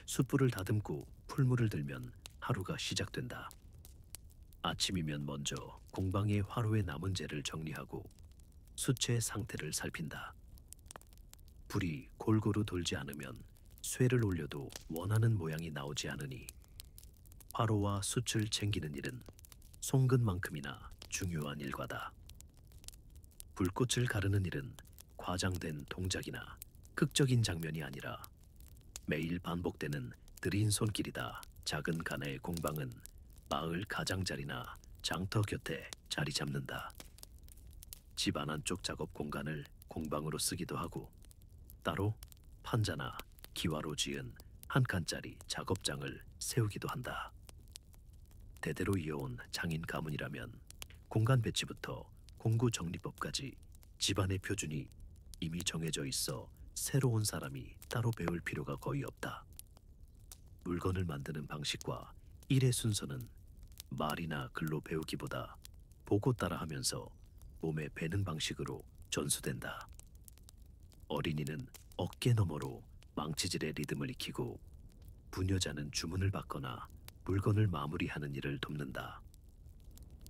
숯불을 다듬고 풀물을 들면 하루가 시작된다. 아침이면 먼저 공방의 화로에 남은 재를 정리하고 숯의 상태를 살핀다. 불이 골고루 돌지 않으면 쇠를 올려도 원하는 모양이 나오지 않으니 화로와 숯을 챙기는 일은 송근만큼이나 중요한 일과다. 불꽃을 가르는 일은 과장된 동작이나 극적인 장면이 아니라 매일 반복되는 느린 손길이다. 작은 가나의 공방은 마을 가장자리나 장터 곁에 자리 잡는다. 집 안쪽 작업 공간을 공방으로 쓰기도 하고 따로 판자나 기와로 지은 한 칸짜리 작업장을 세우기도 한다. 대대로 이어온 장인 가문이라면 공간 배치부터 공구 정리법까지 집안의 표준이 이미 정해져 있어 새로운 사람이 따로 배울 필요가 거의 없다. 물건을 만드는 방식과 일의 순서는 말이나 글로 배우기보다 보고 따라하면서 몸에 배는 방식으로 전수된다. 어린이는 어깨 너머로 망치질의 리듬을 익히고 부녀자는 주문을 받거나 물건을 마무리하는 일을 돕는다.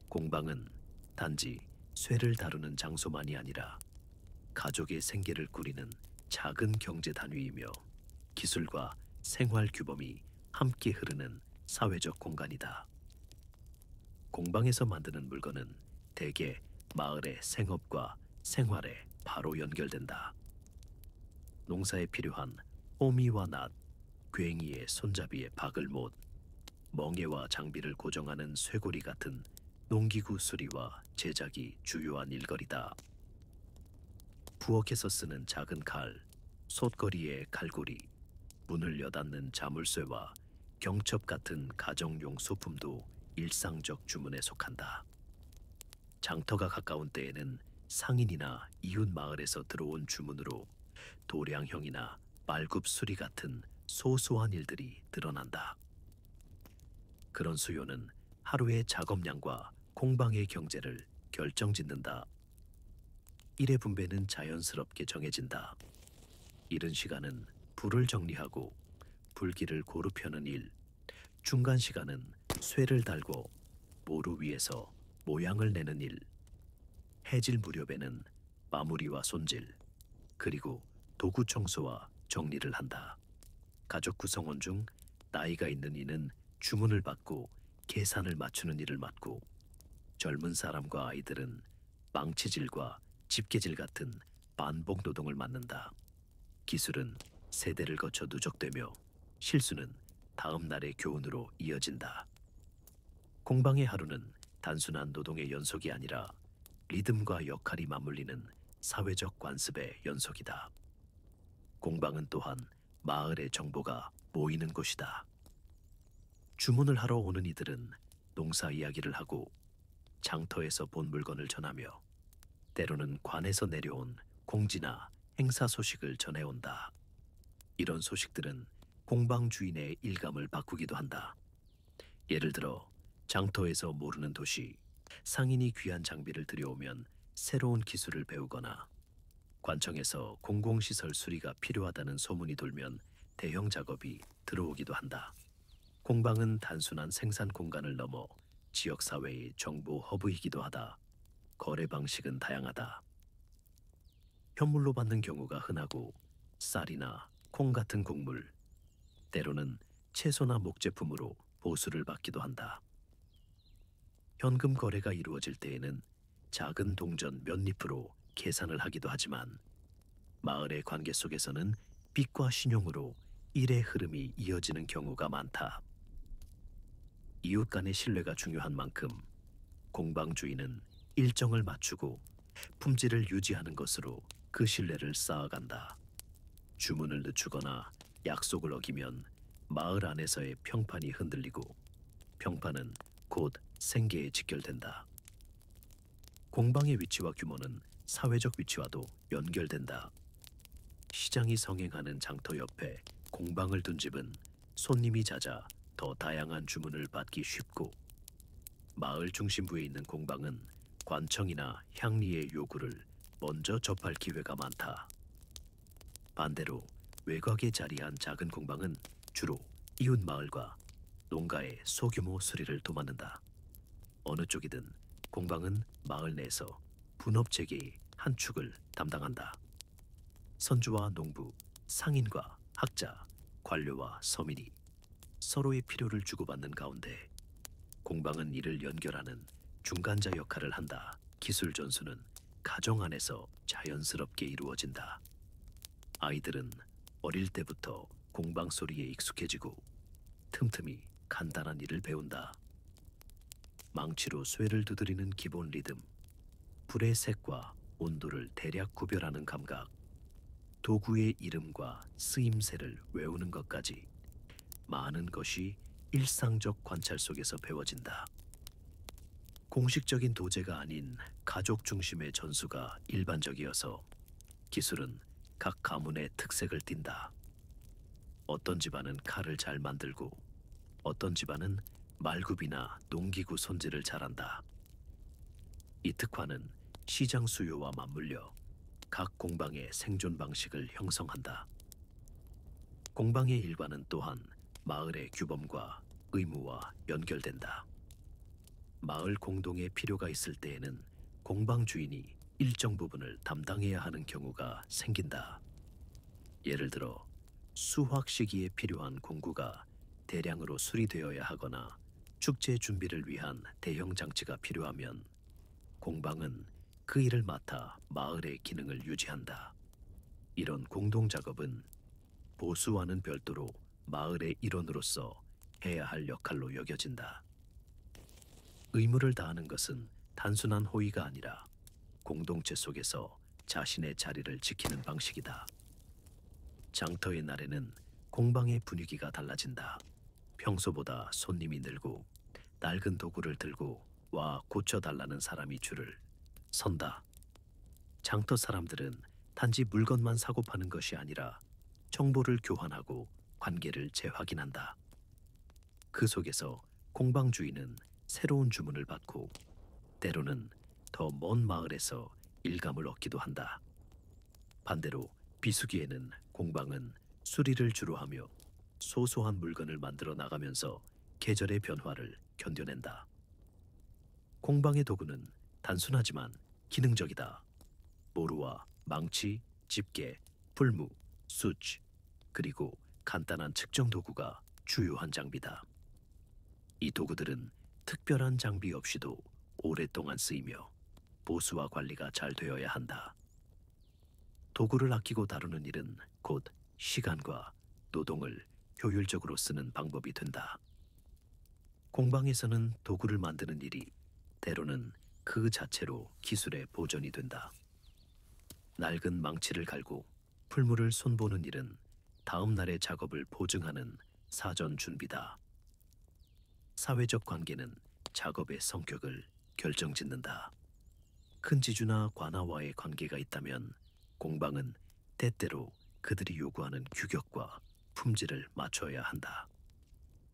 공방은 단지 쇠를 다루는 장소만이 아니라 가족의 생계를 꾸리는 작은 경제 단위이며 기술과 생활 규범이 함께 흐르는 사회적 공간이다. 공방에서 만드는 물건은 대개 마을의 생업과 생활에 바로 연결된다. 농사에 필요한 호미와 낫, 괭이의 손잡이의 바글못, 멍에와 장비를 고정하는 쇠고리 같은 농기구 수리와 제작이 주요한 일거리다. 부엌에서 쓰는 작은 칼, 솥거리의 칼고리, 문을 여닫는 자물쇠와 경첩 같은 가정용 소품도 일상적 주문에 속한다. 장터가 가까운 때에는 상인이나 이웃 마을에서 들어온 주문으로 도량형이나 말굽 수리 같은 소소한 일들이 드러난다. 그런 수요는 하루의 작업량과 공방의 경제를 결정짓는다. 일의 분배는 자연스럽게 정해진다. 이른 시간은 불을 정리하고 불길을 고루 펴는 일, 중간 시간은 쇠를 달고 모루 위에서 모양을 내는 일, 해질 무렵에는 마무리와 손질, 그리고 도구 청소와 정리를 한다. 가족 구성원 중 나이가 있는 이는 주문을 받고 계산을 맞추는 일을 맡고 젊은 사람과 아이들은 망치질과 집게질 같은 반복 노동을 맡는다. 기술은 세대를 거쳐 누적되며 실수는 다음 날의 교훈으로 이어진다. 공방의 하루는 단순한 노동의 연속이 아니라 리듬과 역할이 맞물리는 사회적 관습의 연속이다. 공방은 또한 마을의 정보가 모이는 곳이다. 주문을 하러 오는 이들은 농사 이야기를 하고 장터에서 본 물건을 전하며 때로는 관에서 내려온 공지나 행사 소식을 전해온다. 이런 소식들은 공방 주인의 일감을 바꾸기도 한다. 예를 들어 장터에서 모르는 도시, 상인이 귀한 장비를 들여오면 새로운 기술을 배우거나 관청에서 공공시설 수리가 필요하다는 소문이 돌면 대형 작업이 들어오기도 한다. 공방은 단순한 생산 공간을 넘어 지역사회의 정보 허브이기도 하다. 거래 방식은 다양하다. 현물로 받는 경우가 흔하고 쌀이나 콩 같은 곡물, 때로는 채소나 목제품으로 보수를 받기도 한다. 현금 거래가 이루어질 때에는 작은 동전 몇 잎으로 계산을 하기도 하지만 마을의 관계 속에서는 빚과 신용으로 일의 흐름이 이어지는 경우가 많다. 이웃 간의 신뢰가 중요한 만큼 공방 주인은 일정을 맞추고 품질을 유지하는 것으로 그 신뢰를 쌓아간다. 주문을 늦추거나 약속을 어기면 마을 안에서의 평판이 흔들리고 평판은 곧 생계에 직결된다. 공방의 위치와 규모는 사회적 위치와도 연결된다. 시장이 성행하는 장터 옆에 공방을 둔 집은 손님이 잦아 더 다양한 주문을 받기 쉽고 마을 중심부에 있는 공방은 관청이나 향리의 요구를 먼저 접할 기회가 많다. 반대로 외곽에 자리한 작은 공방은 주로 이웃 마을과 농가의 소규모 수리를 도맡는다. 어느 쪽이든 공방은 마을 내에서 분업 재개의 한 축을 담당한다. 선주와 농부, 상인과 학자, 관료와 서민이 서로의 필요를 주고받는 가운데 공방은 이를 연결하는 중간자 역할을 한다. 기술 전수는 가정 안에서 자연스럽게 이루어진다. 아이들은 어릴 때부터 공방 소리에 익숙해지고 틈틈이 간단한 일을 배운다. 망치로 쇠를 두드리는 기본 리듬, 불의 색과 온도를 대략 구별하는 감각, 도구의 이름과 쓰임새를 외우는 것까지 많은 것이 일상적 관찰 속에서 배워진다. 공식적인 도제가 아닌 가족 중심의 전수가 일반적이어서 기술은 각 가문의 특색을 띈다. 어떤 집안은 칼을 잘 만들고 어떤 집안은 말굽이나 농기구 손질을 잘한다. 이 특화는 시장 수요와 맞물려 각 공방의 생존 방식을 형성한다. 공방의 일과는 또한 마을의 규범과 의무와 연결된다. 마을 공동의 필요가 있을 때에는 공방 주인이 일정 부분을 담당해야 하는 경우가 생긴다. 예를 들어 수확 시기에 필요한 공구가 대량으로 수리되어야 하거나 축제 준비를 위한 대형 장치가 필요하면 공방은 그 일을 맡아 마을의 기능을 유지한다. 이런 공동 작업은 보수와는 별도로 마을의 일원으로서 해야 할 역할로 여겨진다. 의무를 다하는 것은 단순한 호의가 아니라 공동체 속에서 자신의 자리를 지키는 방식이다. 장터의 날에는 공방의 분위기가 달라진다. 평소보다 손님이 늘고 낡은 도구를 들고 와 고쳐달라는 사람이 줄을 선다. 장터 사람들은 단지 물건만 사고 파는 것이 아니라 정보를 교환하고 관계를 재확인한다. 그 속에서 공방 주인은 새로운 주문을 받고 때로는 더 먼 마을에서 일감을 얻기도 한다. 반대로 비수기에는 공방은 수리를 주로 하며 소소한 물건을 만들어 나가면서 계절의 변화를 견뎌낸다. 공방의 도구는 단순하지만 기능적이다. 모루와 망치, 집게, 풀무, 수치, 그리고 간단한 측정 도구가 주요한 장비다. 이 도구들은 특별한 장비 없이도 오랫동안 쓰이며 보수와 관리가 잘 되어야 한다. 도구를 아끼고 다루는 일은 곧 시간과 노동을 효율적으로 쓰는 방법이 된다. 공방에서는 도구를 만드는 일이 때로는 그 자체로 기술의 보존이 된다. 낡은 망치를 갈고 풀물을 손보는 일은 다음 날의 작업을 보증하는 사전 준비다. 사회적 관계는 작업의 성격을 결정짓는다. 큰 지주나 관아와의 관계가 있다면 공방은 때때로 그들이 요구하는 규격과 품질을 맞춰야 한다.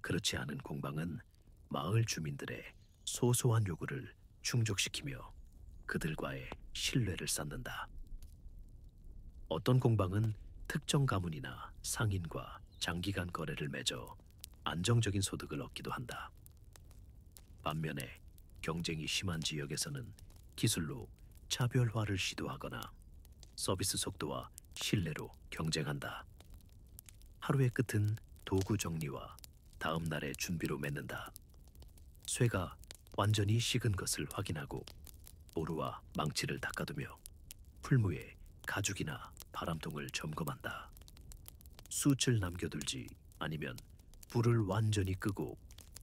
그렇지 않은 공방은 마을 주민들의 소소한 요구를 충족시키며 그들과의 신뢰를 쌓는다. 어떤 공방은 특정 가문이나 상인과 장기간 거래를 맺어 안정적인 소득을 얻기도 한다. 반면에 경쟁이 심한 지역에서는 기술로 차별화를 시도하거나 서비스 속도와 신뢰로 경쟁한다. 하루의 끝은 도구 정리와 다음 날의 준비로 맺는다. 쇠가 완전히 식은 것을 확인하고 오루와 망치를 닦아두며 풀무에 가죽이나 바람통을 점검한다. 숯을 남겨둘지 아니면 불을 완전히 끄고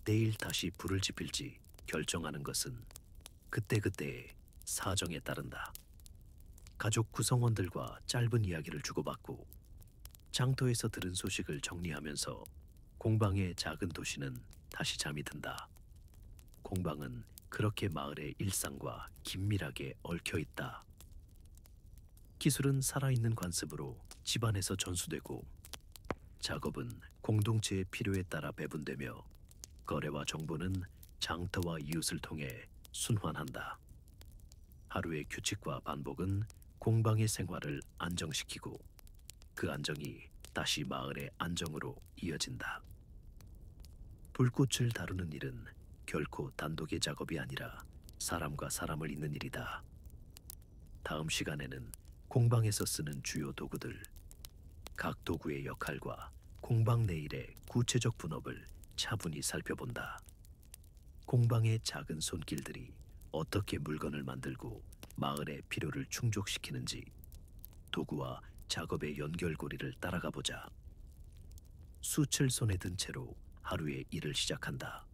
내일 다시 불을 지필지 결정하는 것은 그때그때의 사정에 따른다. 가족 구성원들과 짧은 이야기를 주고받고 장터에서 들은 소식을 정리하면서 공방의 작은 도시는 다시 잠이 든다. 공방은 그렇게 마을의 일상과 긴밀하게 얽혀 있다. 기술은 살아있는 관습으로 집안에서 전수되고 작업은 공동체의 필요에 따라 배분되며 거래와 정보는 장터와 이웃을 통해 순환한다. 하루의 규칙과 반복은 공방의 생활을 안정시키고 그 안정이 다시 마을의 안정으로 이어진다. 불꽃을 다루는 일은 결코 단독의 작업이 아니라 사람과 사람을 잇는 일이다. 다음 시간에는 공방에서 쓰는 주요 도구들, 각 도구의 역할과 공방 내일의 구체적 분업을 차분히 살펴본다. 공방의 작은 손길들이 어떻게 물건을 만들고 마을의 필요를 충족시키는지 도구와 작업의 연결고리를 따라가 보자. 숯을 손에 든 채로 하루의 일을 시작한다.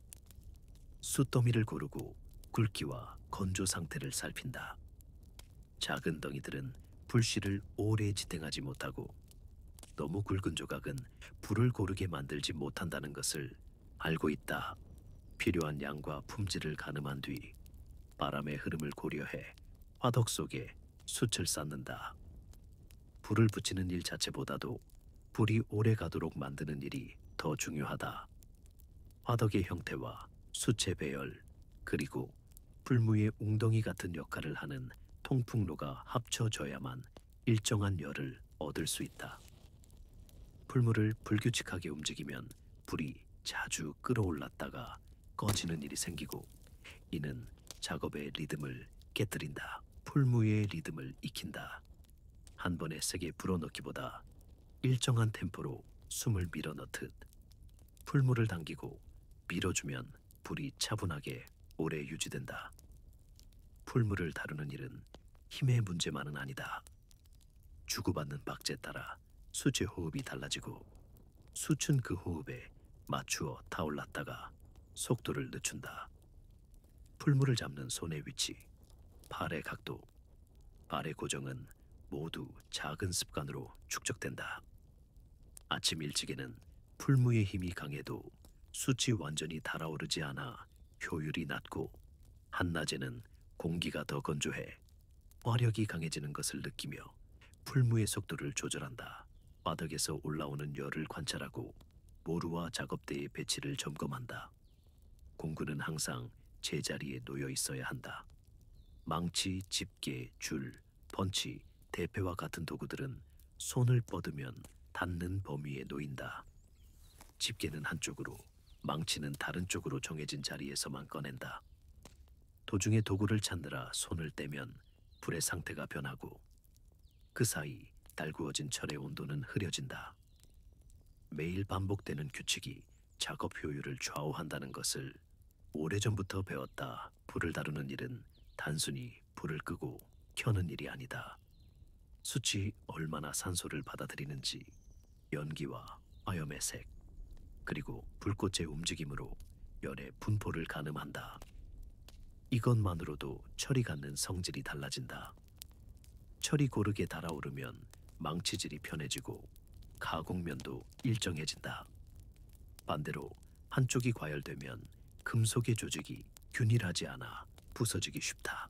숯더미를 고르고 굵기와 건조 상태를 살핀다. 작은 덩이들은 불씨를 오래 지탱하지 못하고 너무 굵은 조각은 불을 고르게 만들지 못한다는 것을 알고 있다. 필요한 양과 품질을 가늠한 뒤 바람의 흐름을 고려해 화덕 속에 숯을 쌓는다. 불을 붙이는 일 자체보다도 불이 오래 가도록 만드는 일이 더 중요하다. 화덕의 형태와 숯의 배열, 그리고 풀무의 웅덩이 같은 역할을 하는 통풍로가 합쳐져야만 일정한 열을 얻을 수 있다. 풀무를 불규칙하게 움직이면 불이 자주 끌어올랐다가 꺼지는 일이 생기고 이는 작업의 리듬을 깨뜨린다. 풀무의 리듬을 익힌다. 한 번에 세게 불어넣기보다 일정한 템포로 숨을 밀어넣듯 풀무를 당기고 밀어주면 불이 차분하게 오래 유지된다. 풀무를 다루는 일은 힘의 문제만은 아니다. 주고받는 박제에 따라 숯의 호흡이 달라지고 숯은 그 호흡에 맞추어 타올랐다가 속도를 늦춘다. 풀무를 잡는 손의 위치, 발의 각도, 발의 고정은 모두 작은 습관으로 축적된다. 아침 일찍에는 풀무의 힘이 강해도 숯이 완전히 달아오르지 않아 효율이 낮고 한낮에는 공기가 더 건조해 화력이 강해지는 것을 느끼며 풀무의 속도를 조절한다. 바닥에서 올라오는 열을 관찰하고 모루와 작업대의 배치를 점검한다. 공구는 항상 제자리에 놓여 있어야 한다. 망치, 집게, 줄, 펀치, 대패와 같은 도구들은 손을 뻗으면 닿는 범위에 놓인다. 집게는 한쪽으로, 망치는 다른 쪽으로 정해진 자리에서만 꺼낸다. 도중에 도구를 찾느라 손을 떼면 불의 상태가 변하고 그 사이 달구어진 철의 온도는 흐려진다. 매일 반복되는 규칙이 작업 효율을 좌우한다는 것을 오래전부터 배웠다. 불을 다루는 일은 단순히 불을 끄고 켜는 일이 아니다. 숯이 얼마나 산소를 받아들이는지, 연기와 화염의 색, 그리고 불꽃의 움직임으로 열의 분포를 가늠한다. 이것만으로도 철이 갖는 성질이 달라진다. 철이 고르게 달아오르면 망치질이 편해지고 가공면도 일정해진다. 반대로 한쪽이 과열되면 금속의 조직이 균일하지 않아 부서지기 쉽다.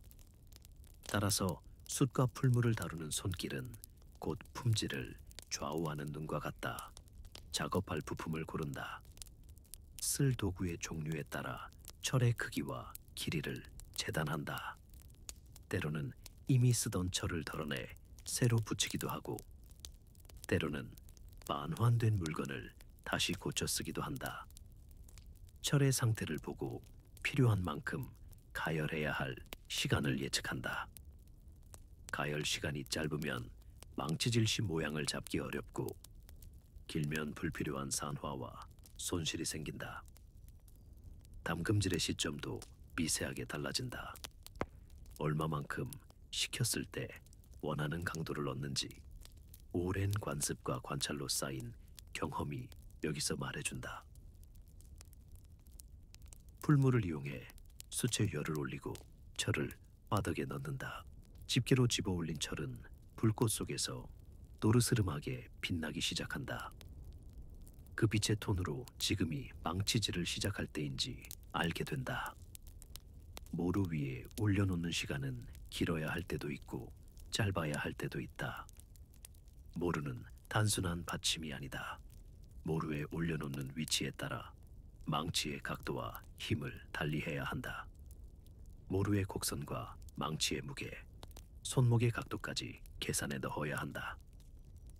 따라서 숯과 풀무를 다루는 손길은 곧 품질을 좌우하는 눈과 같다. 작업할 부품을 고른다. 쓸 도구의 종류에 따라 철의 크기와 길이를 재단한다. 때로는 이미 쓰던 철을 덜어내 새로 붙이기도 하고 때로는 만환된 물건을 다시 고쳐 쓰기도 한다. 철의 상태를 보고 필요한 만큼 가열해야 할 시간을 예측한다. 가열 시간이 짧으면 망치질 시 모양을 잡기 어렵고 길면 불필요한 산화와 손실이 생긴다. 담금질의 시점도 미세하게 달라진다. 얼마만큼 식혔을 때 원하는 강도를 얻는지 오랜 관습과 관찰로 쌓인 경험이 여기서 말해준다. 풀무를 이용해 숯에 열을 올리고 철을 바닥에 넣는다. 집게로 집어 올린 철은 불꽃 속에서 노르스름하게 빛나기 시작한다. 그 빛의 톤으로 지금이 망치질을 시작할 때인지 알게 된다. 모루 위에 올려놓는 시간은 길어야 할 때도 있고 짧아야 할 때도 있다. 모루는 단순한 받침이 아니다. 모루에 올려놓는 위치에 따라 망치의 각도와 힘을 달리해야 한다. 모루의 곡선과 망치의 무게, 손목의 각도까지 계산해 넣어야 한다.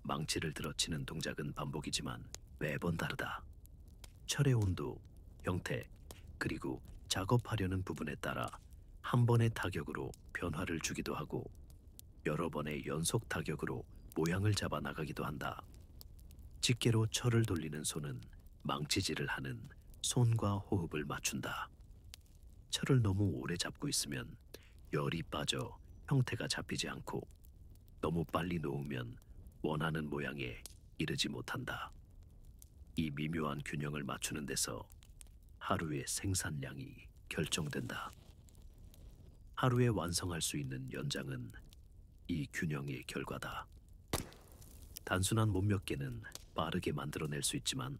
망치를 들어 치는 동작은 반복이지만 매번 다르다. 철의 온도, 형태, 그리고 작업하려는 부분에 따라 한 번의 타격으로 변화를 주기도 하고 여러 번의 연속 타격으로 모양을 잡아 나가기도 한다. 집게로 철을 돌리는 손은 망치질을 하는 손과 호흡을 맞춘다. 철을 너무 오래 잡고 있으면 열이 빠져 형태가 잡히지 않고 너무 빨리 놓으면 원하는 모양에 이르지 못한다. 이 미묘한 균형을 맞추는 데서 하루의 생산량이 결정된다. 하루에 완성할 수 있는 연장은 이 균형의 결과다. 단순한 못 몇 개는 빠르게 만들어낼 수 있지만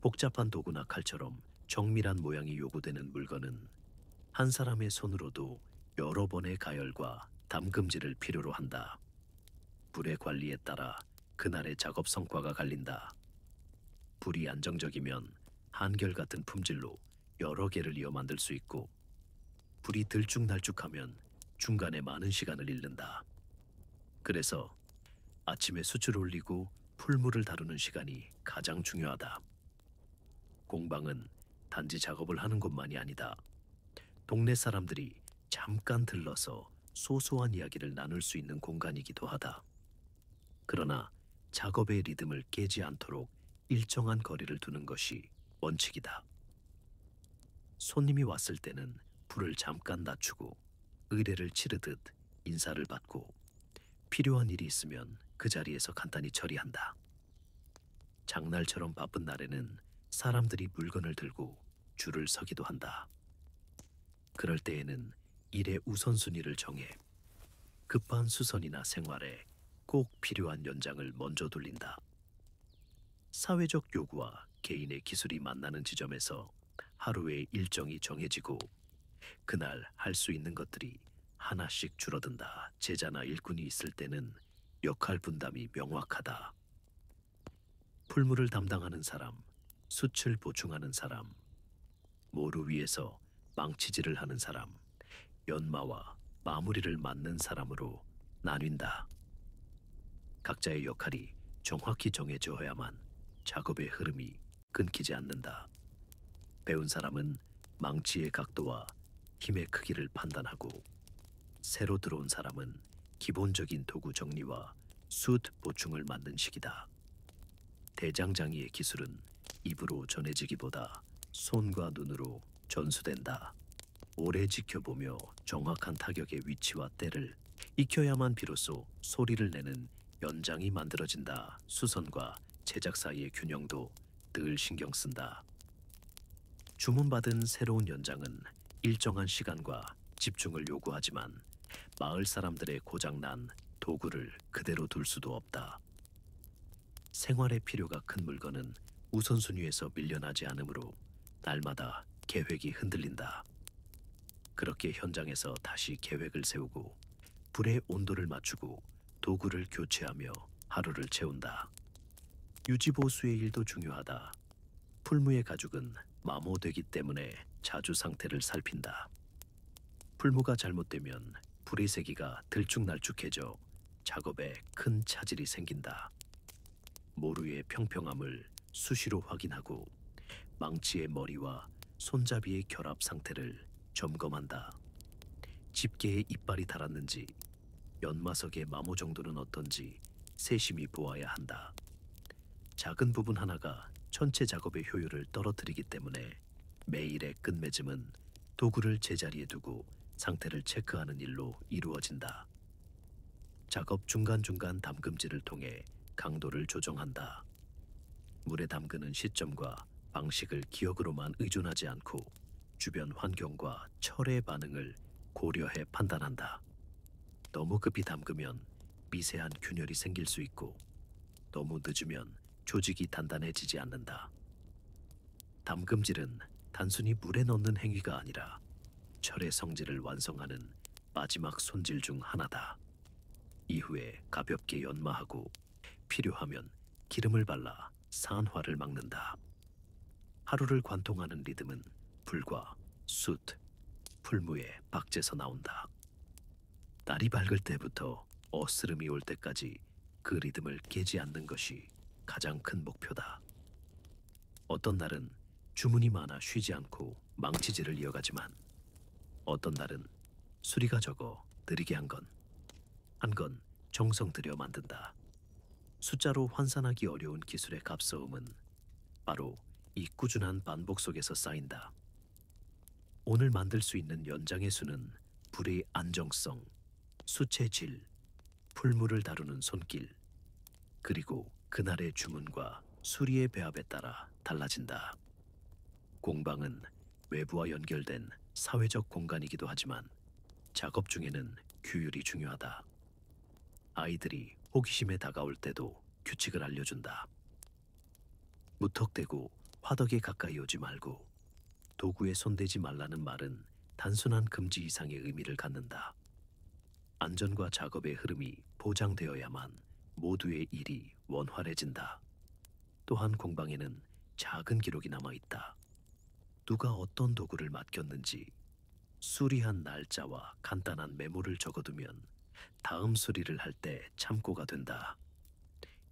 복잡한 도구나 칼처럼 정밀한 모양이 요구되는 물건은 한 사람의 손으로도 여러 번의 가열과 담금질을 필요로 한다. 불의 관리에 따라 그날의 작업 성과가 갈린다. 불이 안정적이면 한결같은 품질로 여러 개를 이어 만들 수 있고 불이 들쭉날쭉하면 중간에 많은 시간을 잃는다. 그래서 아침에 숯을 올리고 풀물을 다루는 시간이 가장 중요하다. 공방은 단지 작업을 하는 곳만이 아니다. 동네 사람들이 잠깐 들러서 소소한 이야기를 나눌 수 있는 공간이기도 하다. 그러나 작업의 리듬을 깨지 않도록 일정한 거리를 두는 것이 원칙이다. 손님이 왔을 때는 불을 잠깐 낮추고 의례를 치르듯 인사를 받고 필요한 일이 있으면 그 자리에서 간단히 처리한다. 장날처럼 바쁜 날에는 사람들이 물건을 들고 줄을 서기도 한다. 그럴 때에는 일의 우선순위를 정해 급한 수선이나 생활에 꼭 필요한 연장을 먼저 돌린다. 사회적 요구와 개인의 기술이 만나는 지점에서 하루의 일정이 정해지고 그날 할 수 있는 것들이 하나씩 줄어든다. 제자나 일꾼이 있을 때는 역할 분담이 명확하다. 풀물을 담당하는 사람, 숯을 보충하는 사람, 모루 위에서 망치질을 하는 사람, 연마와 마무리를 맡는 사람으로 나뉜다. 각자의 역할이 정확히 정해져야만 작업의 흐름이 끊기지 않는다. 배운 사람은 망치의 각도와 힘의 크기를 판단하고 새로 들어온 사람은 기본적인 도구 정리와 숯 보충을 맡는 식이다. 대장장이의 기술은 입으로 전해지기보다 손과 눈으로 전수된다. 오래 지켜보며 정확한 타격의 위치와 때를 익혀야만 비로소 소리를 내는 연장이 만들어진다. 수선과 제작 사이의 균형도 늘 신경 쓴다. 주문받은 새로운 연장은 일정한 시간과 집중을 요구하지만 마을 사람들의 고장난 도구를 그대로 둘 수도 없다. 생활에 필요가 큰 물건은 우선순위에서 밀려나지 않으므로 날마다 계획이 흔들린다. 그렇게 현장에서 다시 계획을 세우고 불의 온도를 맞추고 도구를 교체하며 하루를 채운다. 유지보수의 일도 중요하다. 풀무의 가죽은 마모되기 때문에 자주 상태를 살핀다. 풀무가 잘못되면 불의 세기가 들쭉날쭉해져 작업에 큰 차질이 생긴다. 모루의 평평함을 수시로 확인하고 망치의 머리와 손잡이의 결합 상태를 점검한다. 집게에 이빨이 닳았는지 연마석의 마모 정도는 어떤지 세심히 보아야 한다. 작은 부분 하나가 전체 작업의 효율을 떨어뜨리기 때문에 매일의 끝맺음은 도구를 제자리에 두고 상태를 체크하는 일로 이루어진다. 작업 중간중간 담금질을 통해 강도를 조정한다. 물에 담그는 시점과 방식을 기억으로만 의존하지 않고 주변 환경과 철의 반응을 고려해 판단한다. 너무 급히 담그면 미세한 균열이 생길 수 있고 너무 늦으면 조직이 단단해지지 않는다. 담금질은 단순히 물에 넣는 행위가 아니라 철의 성질을 완성하는 마지막 손질 중 하나다. 이후에 가볍게 연마하고 필요하면 기름을 발라 산화를 막는다. 하루를 관통하는 리듬은 불과 숯, 풀무에 박제서 나온다. 날이 밝을 때부터 어스름이 올 때까지 그 리듬을 깨지 않는 것이 가장 큰 목표다. 어떤 날은 주문이 많아 쉬지 않고 망치질을 이어가지만 어떤 날은 수리가 적어 느리게 한 건 정성 들여 만든다. 숫자로 환산하기 어려운 기술의 값싸움은 바로 이 꾸준한 반복 속에서 쌓인다. 오늘 만들 수 있는 연장의 수는 불의 안정성, 숯의 질, 풀물을 다루는 손길, 그리고 그날의 주문과 수리의 배합에 따라 달라진다. 공방은 외부와 연결된 사회적 공간이기도 하지만 작업 중에는 규율이 중요하다. 아이들이 호기심에 다가올 때도 규칙을 알려준다. 무턱대고 화덕에 가까이 오지 말고 도구에 손대지 말라는 말은 단순한 금지 이상의 의미를 갖는다. 안전과 작업의 흐름이 보장되어야만 모두의 일이 원활해진다. 또한 공방에는 작은 기록이 남아있다. 누가 어떤 도구를 맡겼는지 수리한 날짜와 간단한 메모를 적어두면 다음 수리를 할 때 참고가 된다.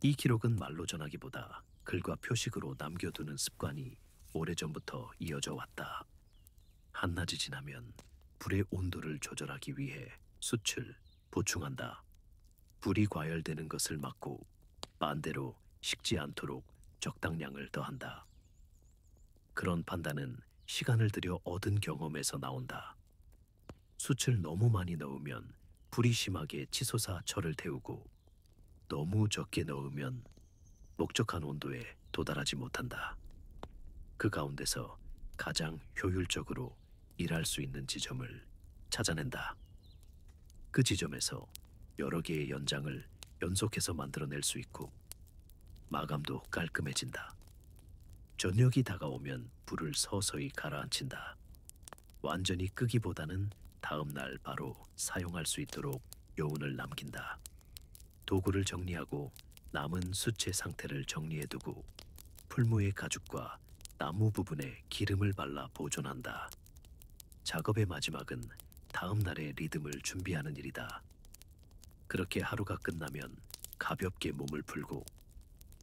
이 기록은 말로 전하기보다 글과 표식으로 남겨두는 습관이 오래전부터 이어져 왔다. 한낮이 지나면 불의 온도를 조절하기 위해 숯을 보충한다. 불이 과열되는 것을 막고 반대로 식지 않도록 적당량을 더한다. 그런 판단은 시간을 들여 얻은 경험에서 나온다. 숯을 너무 많이 넣으면 불이 심하게 치솟아 철을 태우고 너무 적게 넣으면 목적한 온도에 도달하지 못한다. 그 가운데서 가장 효율적으로 일할 수 있는 지점을 찾아낸다. 그 지점에서 여러 개의 연장을 연속해서 만들어낼 수 있고 마감도 깔끔해진다. 저녁이 다가오면 불을 서서히 가라앉힌다. 완전히 끄기보다는 다음 날 바로 사용할 수 있도록 여운을 남긴다. 도구를 정리하고 남은 숯의 상태를 정리해두고 풀무의 가죽과 나무 부분에 기름을 발라 보존한다. 작업의 마지막은 다음 날의 리듬을 준비하는 일이다. 그렇게 하루가 끝나면 가볍게 몸을 풀고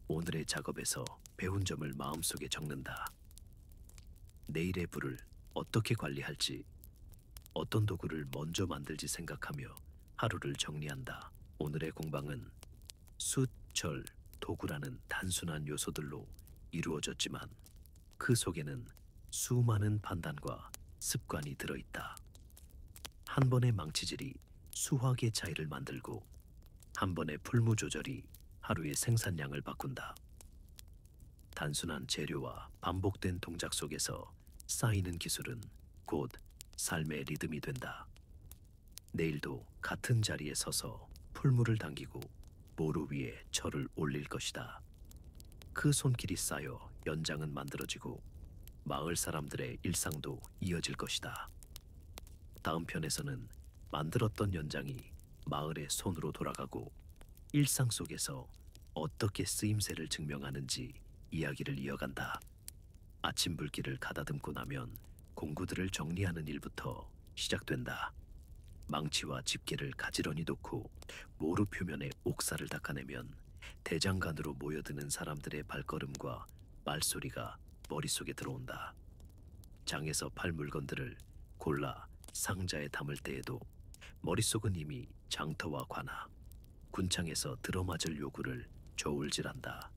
오늘의 작업에서 배운 점을 마음속에 적는다. 내일의 불을 어떻게 관리할지, 어떤 도구를 먼저 만들지 생각하며 하루를 정리한다. 오늘의 공방은 숯, 절, 도구라는 단순한 요소들로 이루어졌지만 그 속에는 수많은 판단과 습관이 들어있다. 한 번의 망치질이 수확의 차이를 만들고 한 번의 풀무 조절이 하루의 생산량을 바꾼다. 단순한 재료와 반복된 동작 속에서 쌓이는 기술은 곧 삶의 리듬이 된다. 내일도 같은 자리에 서서 풀무를 당기고 모루 위에 철을 올릴 것이다. 그 손길이 쌓여 연장은 만들어지고 마을 사람들의 일상도 이어질 것이다. 다음 편에서는 만들었던 연장이 마을의 손으로 돌아가고 일상 속에서 어떻게 쓰임새를 증명하는지 이야기를 이어간다. 아침 불길을 가다듬고 나면 공구들을 정리하는 일부터 시작된다. 망치와 집게를 가지런히 놓고 모루 표면에 옥살을 닦아내면 대장간으로 모여드는 사람들의 발걸음과 말소리가 머릿속에 들어온다. 장에서 팔 물건들을 골라 상자에 담을 때에도 머릿속은 이미 장터와 관아, 군창에서 들어맞을 요구를 저울질한다.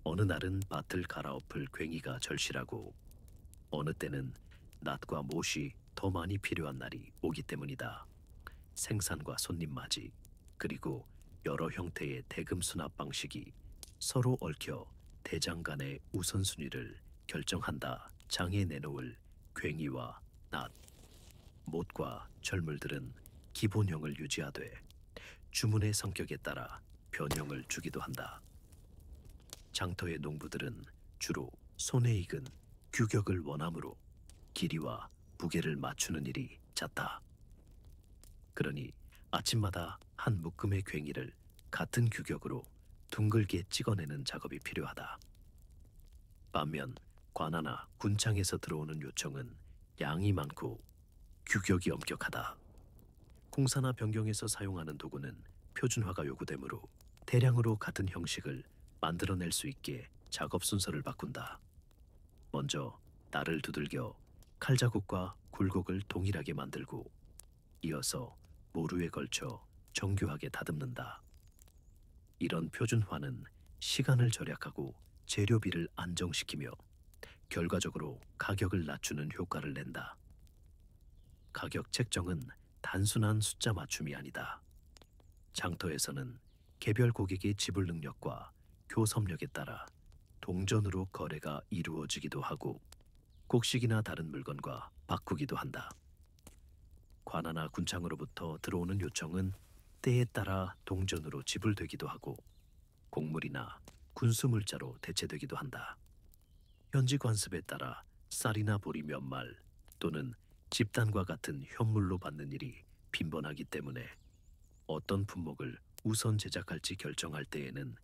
어느 날은 밭을 갈아엎을 괭이가 절실하고 어느 때는 낫과 못이 더 많이 필요한 날이 오기 때문이다. 생산과 손님 맞이, 그리고 여러 형태의 대금 수납 방식이 서로 얽혀 대장 간의 우선순위를 결정한다. 장에 내놓을 괭이와 낫, 못과 절물들은 기본형을 유지하되 주문의 성격에 따라 변형을 주기도 한다. 장터의 농부들은 주로 손에 익은 규격을 원하므로 길이와 무게를 맞추는 일이 잦다. 그러니 아침마다 한 묶음의 괭이를 같은 규격으로 둥글게 찍어내는 작업이 필요하다. 반면 관아나 군창에서 들어오는 요청은 양이 많고 규격이 엄격하다. 공사나 변경에서 사용하는 도구는 표준화가 요구되므로 대량으로 같은 형식을 만들어낼 수 있게 작업 순서를 바꾼다. 먼저 날을 두들겨 칼자국과 굴곡을 동일하게 만들고 이어서 모루에 걸쳐 정교하게 다듬는다. 이런 표준화는 시간을 절약하고 재료비를 안정시키며 결과적으로 가격을 낮추는 효과를 낸다. 가격 책정은 단순한 숫자 맞춤이 아니다. 장터에서는 개별 고객의 지불 능력과 교섭력에 따라 동전으로 거래가 이루어지기도 하고 곡식이나 다른 물건과 바꾸기도 한다. 관아나 군창으로부터 들어오는 요청은 때에 따라 동전으로 지불되기도 하고 곡물이나 군수물자로 대체되기도 한다. 현지 관습에 따라 쌀이나 보리 몇 말 또는 집단과 같은 현물로 받는 일이 빈번하기 때문에 어떤 품목을 우선 제작할지 결정할 때에는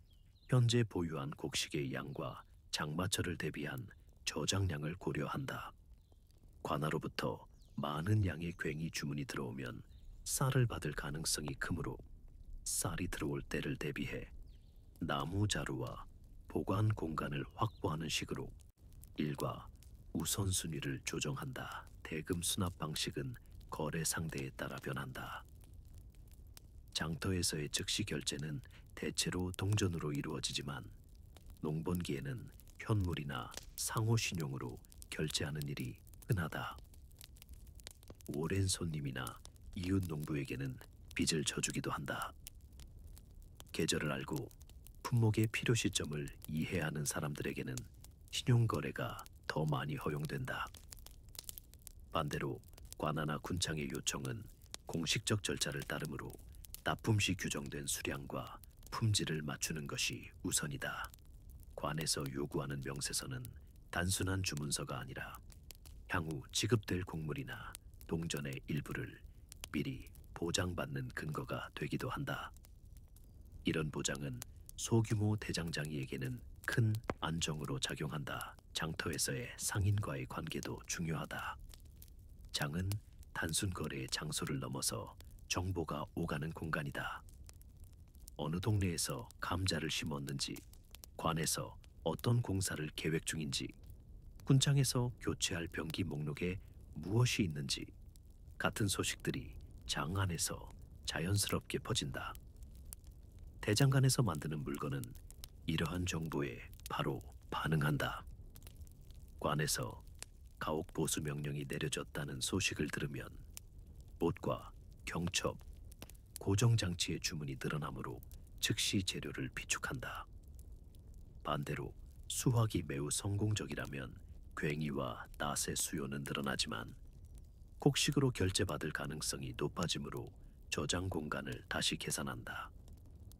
현재 보유한 곡식의 양과 장마철을 대비한 저장량을 고려한다. 관아로부터 많은 양의 괭이 주문이 들어오면 쌀을 받을 가능성이 크므로 쌀이 들어올 때를 대비해 나무 자루와 보관 공간을 확보하는 식으로 일과 우선순위를 조정한다. 대금 수납 방식은 거래 상대에 따라 변한다. 장터에서의 즉시 결제는 대체로 동전으로 이루어지지만 농번기에는 현물이나 상호신용으로 결제하는 일이 흔하다. 오랜 손님이나 이웃 농부에게는 빚을 져주기도 한다. 계절을 알고 품목의 필요 시점을 이해하는 사람들에게는 신용거래가 더 많이 허용된다. 반대로 관아나 군창의 요청은 공식적 절차를 따르므로 납품 시 규정된 수량과 품질을 맞추는 것이 우선이다. 관에서 요구하는 명세서는 단순한 주문서가 아니라 향후 지급될 곡물이나 동전의 일부를 미리 보장받는 근거가 되기도 한다. 이런 보장은 소규모 대장장이에게는 큰 안정으로 작용한다. 장터에서의 상인과의 관계도 중요하다. 장은 단순 거래의 장소를 넘어서 정보가 오가는 공간이다. 어느 동네에서 감자를 심었는지, 관에서 어떤 공사를 계획 중인지, 군창에서 교체할 병기 목록에 무엇이 있는지 같은 소식들이 장 안에서 자연스럽게 퍼진다. 대장간에서 만드는 물건은 이러한 정보에 바로 반응한다. 관에서 가옥 보수 명령이 내려졌다는 소식을 들으면 못과 경첩, 고정장치의 주문이 늘어나므로 즉시 재료를 비축한다. 반대로 수확이 매우 성공적이라면 괭이와 낫의 수요는 늘어나지만 곡식으로 결제받을 가능성이 높아지므로 저장 공간을 다시 계산한다.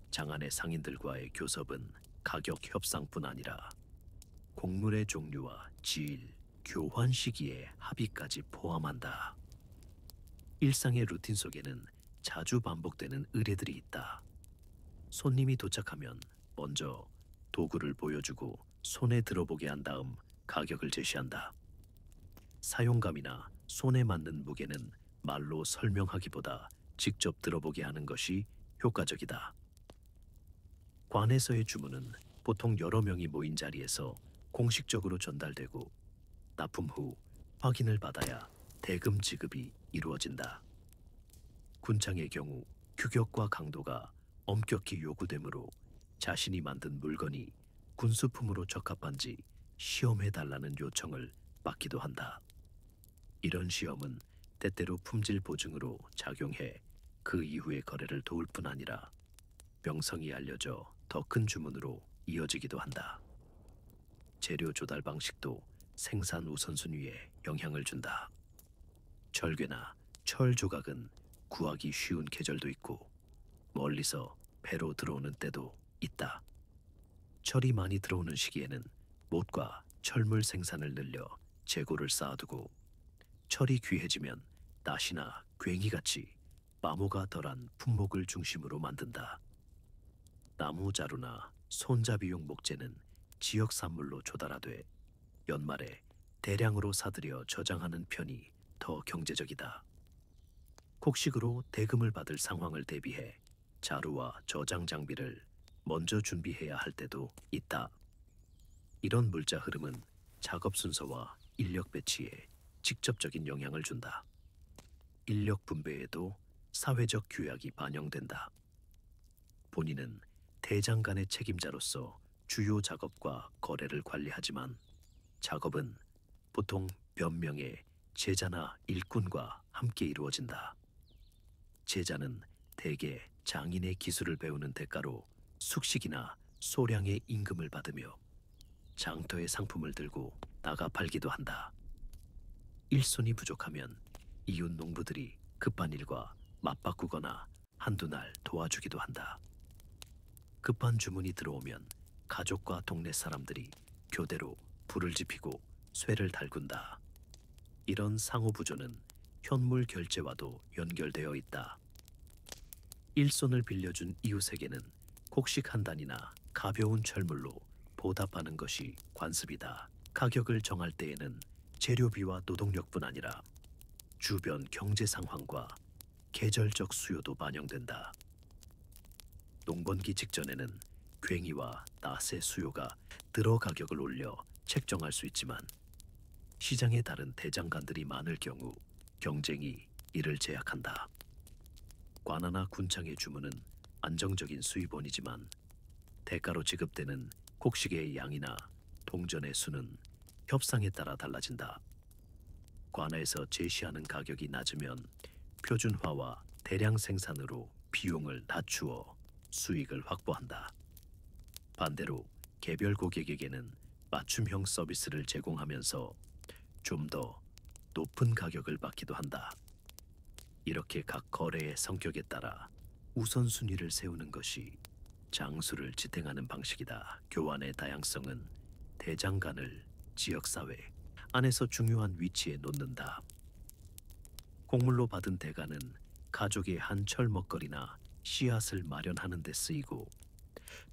장안의 상인들과의 교섭은 가격 협상뿐 아니라 곡물의 종류와 질, 교환 시기의 합의까지 포함한다. 일상의 루틴 속에는 자주 반복되는 의뢰들이 있다. 손님이 도착하면 먼저 도구를 보여주고 손에 들어보게 한 다음 가격을 제시한다. 사용감이나 손에 맞는 무게는 말로 설명하기보다 직접 들어보게 하는 것이 효과적이다. 관에서의 주문은 보통 여러 명이 모인 자리에서 공식적으로 전달되고 납품 후 확인을 받아야 대금 지급이 이루어진다. 군창의 경우 규격과 강도가 엄격히 요구되므로 자신이 만든 물건이 군수품으로 적합한지 시험해달라는 요청을 받기도 한다. 이런 시험은 때때로 품질 보증으로 작용해 그 이후의 거래를 도울 뿐 아니라 명성이 알려져 더 큰 주문으로 이어지기도 한다. 재료 조달 방식도 생산 우선순위에 영향을 준다. 철괴나 철 조각은 구하기 쉬운 계절도 있고 멀리서 배로 들어오는 때도 있다. 철이 많이 들어오는 시기에는 못과 철물 생산을 늘려 재고를 쌓아두고 철이 귀해지면 낫이나 괭이같이 마모가 덜한 품목을 중심으로 만든다. 나무 자루나 손잡이용 목재는 지역 산물로 조달하되 연말에 대량으로 사들여 저장하는 편이 더 경제적이다. 곡식으로 대금을 받을 상황을 대비해 자루와 저장 장비를 먼저 준비해야 할 때도 있다. 이런 물자 흐름은 작업 순서와 인력 배치에 직접적인 영향을 준다. 인력 분배에도 사회적 규약이 반영된다. 본인은 대장 간의 책임자로서 주요 작업과 거래를 관리하지만 작업은 보통 몇 명의 제자나 일꾼과 함께 이루어진다. 제자는 대개 장인의 기술을 배우는 대가로 숙식이나 소량의 임금을 받으며 장터의 상품을 들고 나가 팔기도 한다. 일손이 부족하면 이웃 농부들이 급한 일과 맞바꾸거나 한두 날 도와주기도 한다. 급한 주문이 들어오면 가족과 동네 사람들이 교대로 불을 지피고 쇠를 달군다. 이런 상호부조는 현물 결제와도 연결되어 있다. 일손을 빌려준 이웃에게는 곡식 한 단이나 가벼운 철물로 보답하는 것이 관습이다. 가격을 정할 때에는 재료비와 노동력뿐 아니라 주변 경제 상황과 계절적 수요도 반영된다. 농번기 직전에는 괭이와 낫의 수요가 들어 가격을 올려 책정할 수 있지만 시장에 다른 대장간들이 많을 경우 경쟁이 이를 제약한다. 관아나 군창의 주문은 안정적인 수입원이지만 대가로 지급되는 곡식의 양이나 동전의 수는 협상에 따라 달라진다. 관아에서 제시하는 가격이 낮으면 표준화와 대량 생산으로 비용을 낮추어 수익을 확보한다. 반대로 개별 고객에게는 맞춤형 서비스를 제공하면서 좀 더 높은 가격을 받기도 한다. 이렇게 각 거래의 성격에 따라 우선순위를 세우는 것이 장수를 지탱하는 방식이다. 교환의 다양성은 대장간을 지역사회 안에서 중요한 위치에 놓는다. 곡물로 받은 대가는 가족의 한철 먹거리나 씨앗을 마련하는 데 쓰이고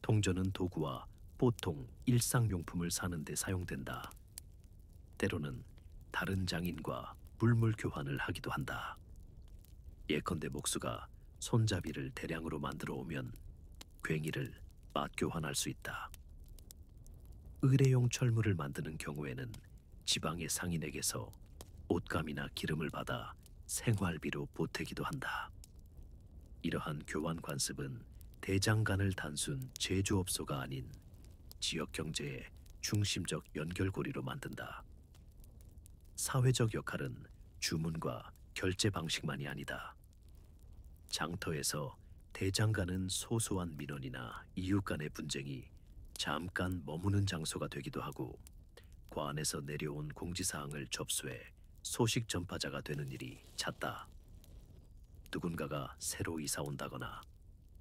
동전은 도구와 보통 일상용품을 사는 데 사용된다. 때로는 다른 장인과 물물 교환을 하기도 한다. 예컨대 목수가 손잡이를 대량으로 만들어 오면 괭이를 맞교환할 수 있다. 의뢰용 철물을 만드는 경우에는 지방의 상인에게서 옷감이나 기름을 받아 생활비로 보태기도 한다. 이러한 교환 관습은 대장간을 단순 제조업소가 아닌 지역 경제의 중심적 연결고리로 만든다. 사회적 역할은 주문과 결제 방식만이 아니다. 장터에서 대장간은 소소한 민원이나 이웃 간의 분쟁이 잠깐 머무는 장소가 되기도 하고 관에서 내려온 공지사항을 접수해 소식 전파자가 되는 일이 잦다. 누군가가 새로 이사 온다거나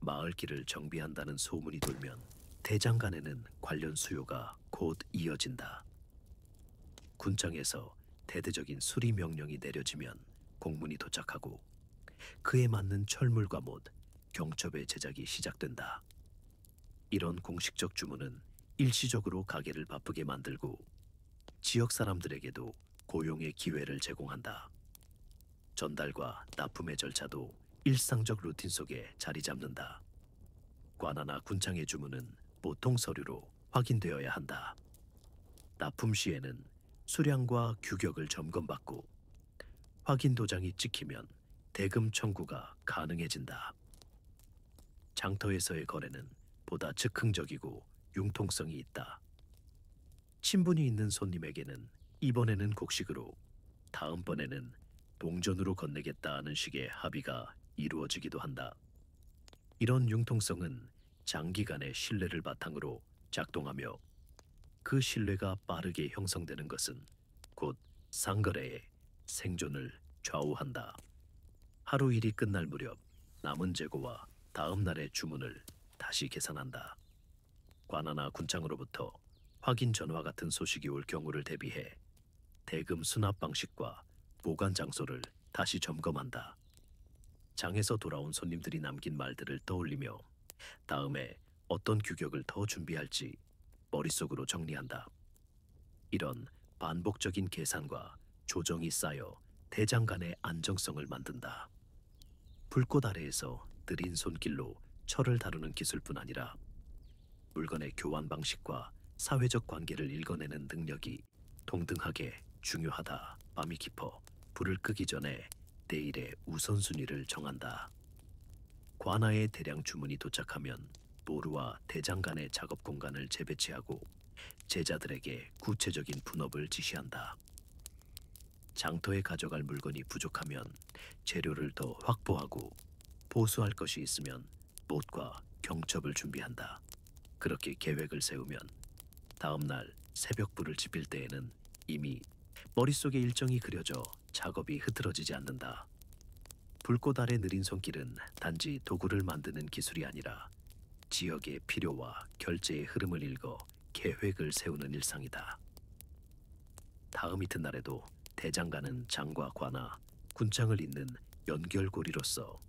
마을길을 정비한다는 소문이 돌면 대장간에는 관련 수요가 곧 이어진다. 군청에서 대대적인 수리 명령이 내려지면 공문이 도착하고 그에 맞는 철물과 못, 경첩의 제작이 시작된다. 이런 공식적 주문은 일시적으로 가게를 바쁘게 만들고 지역 사람들에게도 고용의 기회를 제공한다. 전달과 납품의 절차도 일상적 루틴 속에 자리 잡는다. 관아나 군창의 주문은 보통 서류로 확인되어야 한다. 납품 시에는 수량과 규격을 점검받고 확인 도장이 찍히면 대금 청구가 가능해진다. 장터에서의 거래는 보다 즉흥적이고 융통성이 있다. 친분이 있는 손님에게는 이번에는 곡식으로, 다음번에는 동전으로 건네겠다는 식의 합의가 이루어지기도 한다. 이런 융통성은 장기간의 신뢰를 바탕으로 작동하며 그 신뢰가 빠르게 형성되는 것은 곧 상거래의 생존을 좌우한다. 하루 일이 끝날 무렵 남은 재고와 다음 날의 주문을 다시 계산한다. 관아나 군창으로부터 확인 전화 같은 소식이 올 경우를 대비해 대금 수납 방식과 보관 장소를 다시 점검한다. 장에서 돌아온 손님들이 남긴 말들을 떠올리며 다음에 어떤 규격을 더 준비할지 머릿속으로 정리한다. 이런 반복적인 계산과 조정이 쌓여 대장 간의 안정성을 만든다. 불꽃 아래에서 느린 손길로 철을 다루는 기술뿐 아니라 물건의 교환 방식과 사회적 관계를 읽어내는 능력이 동등하게 중요하다. 밤이 깊어 불을 끄기 전에 내일의 우선순위를 정한다. 관아에 대량 주문이 도착하면 노루와 대장 간의 작업 공간을 재배치하고 제자들에게 구체적인 분업을 지시한다. 장터에 가져갈 물건이 부족하면 재료를 더 확보하고 보수할 것이 있으면 못과 경첩을 준비한다. 그렇게 계획을 세우면 다음 날 새벽 불을 지필 때에는 이미 머릿속에 일정이 그려져 작업이 흐트러지지 않는다. 불꽃 아래 느린 손길은 단지 도구를 만드는 기술이 아니라 지역의 필요와 결제의 흐름을 읽어 계획을 세우는 일상이다. 다음 이튿날에도 대장간은 장과 관아, 군장을 잇는 연결고리로서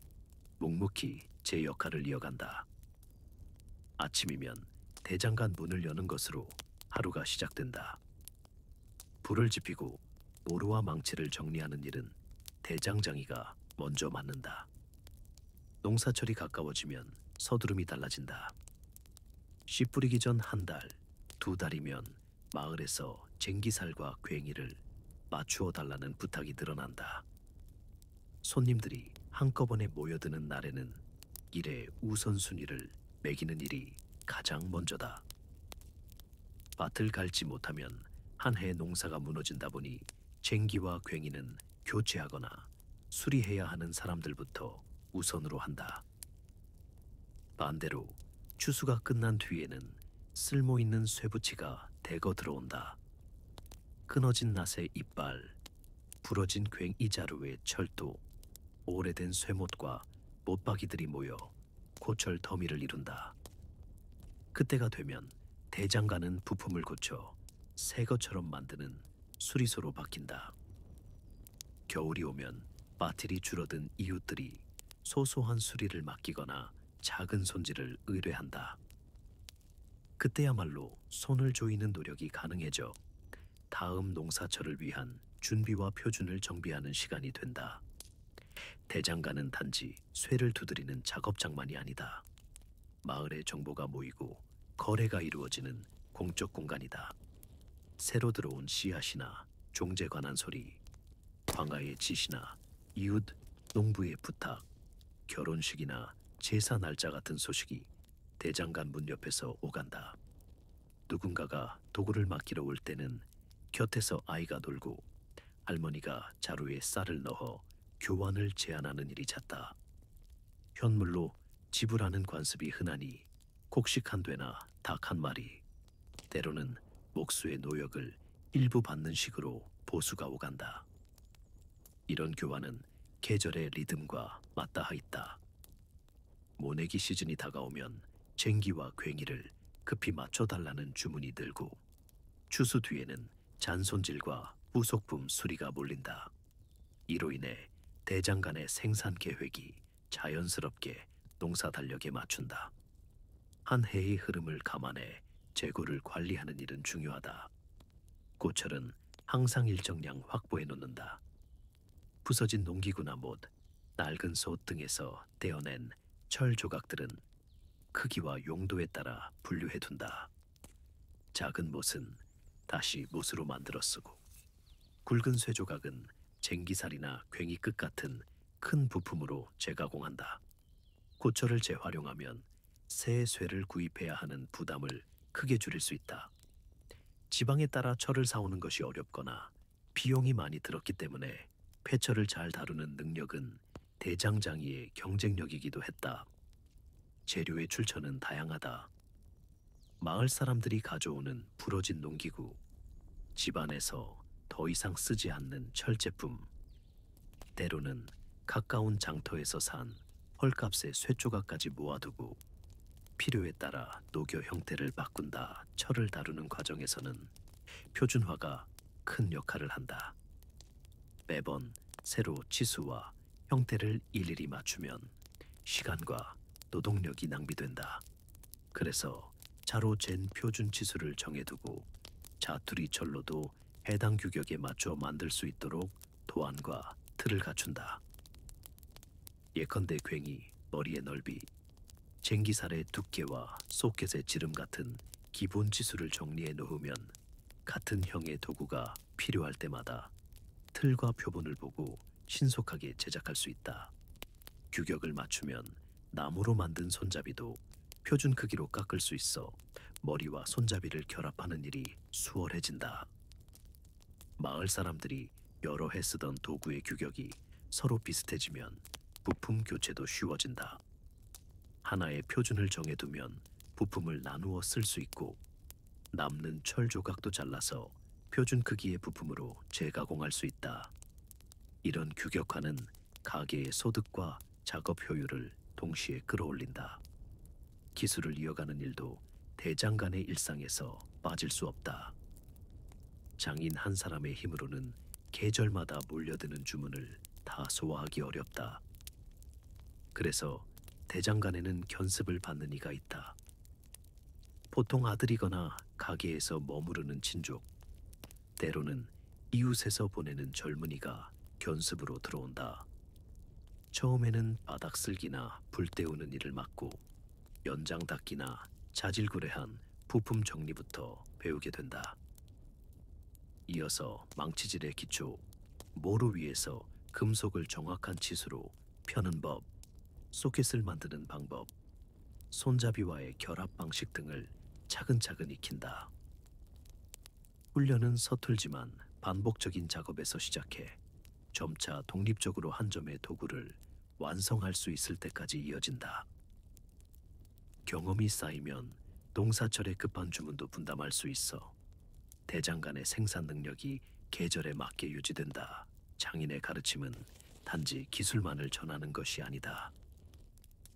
묵묵히 제 역할을 이어간다. 아침이면 대장간 문을 여는 것으로 하루가 시작된다. 불을 지피고 노루와 망치를 정리하는 일은 대장장이가 먼저 맡는다. 농사철이 가까워지면 서두름이 달라진다. 씨 뿌리기 전 한 달, 두 달이면 마을에서 쟁기살과 괭이를 맞추어 달라는 부탁이 늘어난다. 손님들이 한꺼번에 모여드는 날에는 일의 우선순위를 매기는 일이 가장 먼저다. 밭을 갈지 못하면 한 해 농사가 무너진다 보니 쟁기와 괭이는 교체하거나 수리해야 하는 사람들부터 우선으로 한다. 반대로 추수가 끝난 뒤에는 쓸모있는 쇠붙이가 대거 들어온다. 끊어진 낫의 이빨, 부러진 괭이 자루의 철도, 오래된 쇠못과 못박이들이 모여 고철 더미를 이룬다. 그때가 되면 대장간은 부품을 고쳐 새 것처럼 만드는 수리소로 바뀐다. 겨울이 오면 마틸이 줄어든 이웃들이 소소한 수리를 맡기거나 작은 손질을 의뢰한다. 그때야말로 손을 조이는 노력이 가능해져 다음 농사철을 위한 준비와 표준을 정비하는 시간이 된다. 대장간은 단지 쇠를 두드리는 작업장만이 아니다. 마을의 정보가 모이고 거래가 이루어지는 공적 공간이다. 새로 들어온 씨앗이나 종제 관한 소리, 광아의 지시나 이웃 농부의 부탁, 결혼식이나 제사 날짜 같은 소식이 대장간 문 옆에서 오간다. 누군가가 도구를 맡기러 올 때는 곁에서 아이가 놀고 할머니가 자루에 쌀을 넣어 교환을 제안하는 일이 잦다. 현물로 지불하는 관습이 흔하니 곡식 한 되나 닭 한 마리, 때로는 목수의 노역을 일부 받는 식으로 보수가 오간다. 이런 교환은 계절의 리듬과 맞닿아 있다. 모내기 시즌이 다가오면 쟁기와 괭이를 급히 맞춰달라는 주문이 늘고 추수 뒤에는 잔손질과 부속품 수리가 몰린다. 이로 인해 대장간의 생산 계획이 자연스럽게 농사 달력에 맞춘다. 한 해의 흐름을 감안해 재고를 관리하는 일은 중요하다. 고철은 항상 일정량 확보해 놓는다. 부서진 농기구나 못, 낡은 솥 등에서 떼어낸 철 조각들은 크기와 용도에 따라 분류해 둔다. 작은 못은 다시 못으로 만들어 쓰고 굵은 쇠 조각은 쟁기살이나 괭이 끝 같은 큰 부품으로 재가공한다. 고철을 재활용하면 새 쇠를 구입해야 하는 부담을 크게 줄일 수 있다. 지방에 따라 철을 사오는 것이 어렵거나 비용이 많이 들었기 때문에 폐철을 잘 다루는 능력은 대장장이의 경쟁력이기도 했다. 재료의 출처는 다양하다. 마을 사람들이 가져오는 부러진 농기구, 집안에서 더 이상 쓰지 않는 철제품, 때로는 가까운 장터에서 산 헐값의 쇠조각까지 모아두고 필요에 따라 녹여 형태를 바꾼다. 철을 다루는 과정에서는 표준화가 큰 역할을 한다. 매번 새로 치수와 형태를 일일이 맞추면 시간과 노동력이 낭비된다. 그래서 자로 잰 표준 치수를 정해두고 자투리 철로도 해당 규격에 맞춰 만들 수 있도록 도안과 틀을 갖춘다. 예컨대 괭이 머리의 넓이, 쟁기살의 두께와 소켓의 지름 같은 기본 지수를 정리해 놓으면 같은 형의 도구가 필요할 때마다 틀과 표본을 보고 신속하게 제작할 수 있다. 규격을 맞추면 나무로 만든 손잡이도 표준 크기로 깎을 수 있어 머리와 손잡이를 결합하는 일이 수월해진다. 마을 사람들이 여러 해 쓰던 도구의 규격이 서로 비슷해지면 부품 교체도 쉬워진다. 하나의 표준을 정해두면 부품을 나누어 쓸 수 있고 남는 철 조각도 잘라서 표준 크기의 부품으로 재가공할 수 있다. 이런 규격화는 가게의 소득과 작업 효율을 동시에 끌어올린다. 기술을 이어가는 일도 대장간의 일상에서 빠질 수 없다. 장인 한 사람의 힘으로는 계절마다 몰려드는 주문을 다 소화하기 어렵다. 그래서 대장간에는 견습을 받는 이가 있다. 보통 아들이거나 가게에서 머무르는 친족, 때로는 이웃에서 보내는 젊은이가 견습으로 들어온다. 처음에는 바닥 쓸기나 불 때우는 일을 맡고 연장 닦기나 자질구레한 부품 정리부터 배우게 된다. 이어서 망치질의 기초, 모루 위에서 금속을 정확한 치수로 펴는 법, 소켓을 만드는 방법, 손잡이와의 결합 방식 등을 차근차근 익힌다. 훈련은 서툴지만 반복적인 작업에서 시작해 점차 독립적으로 한 점의 도구를 완성할 수 있을 때까지 이어진다. 경험이 쌓이면 농사철에 급한 주문도 분담할 수 있어 대장간의 생산 능력이 계절에 맞게 유지된다. 장인의 가르침은 단지 기술만을 전하는 것이 아니다.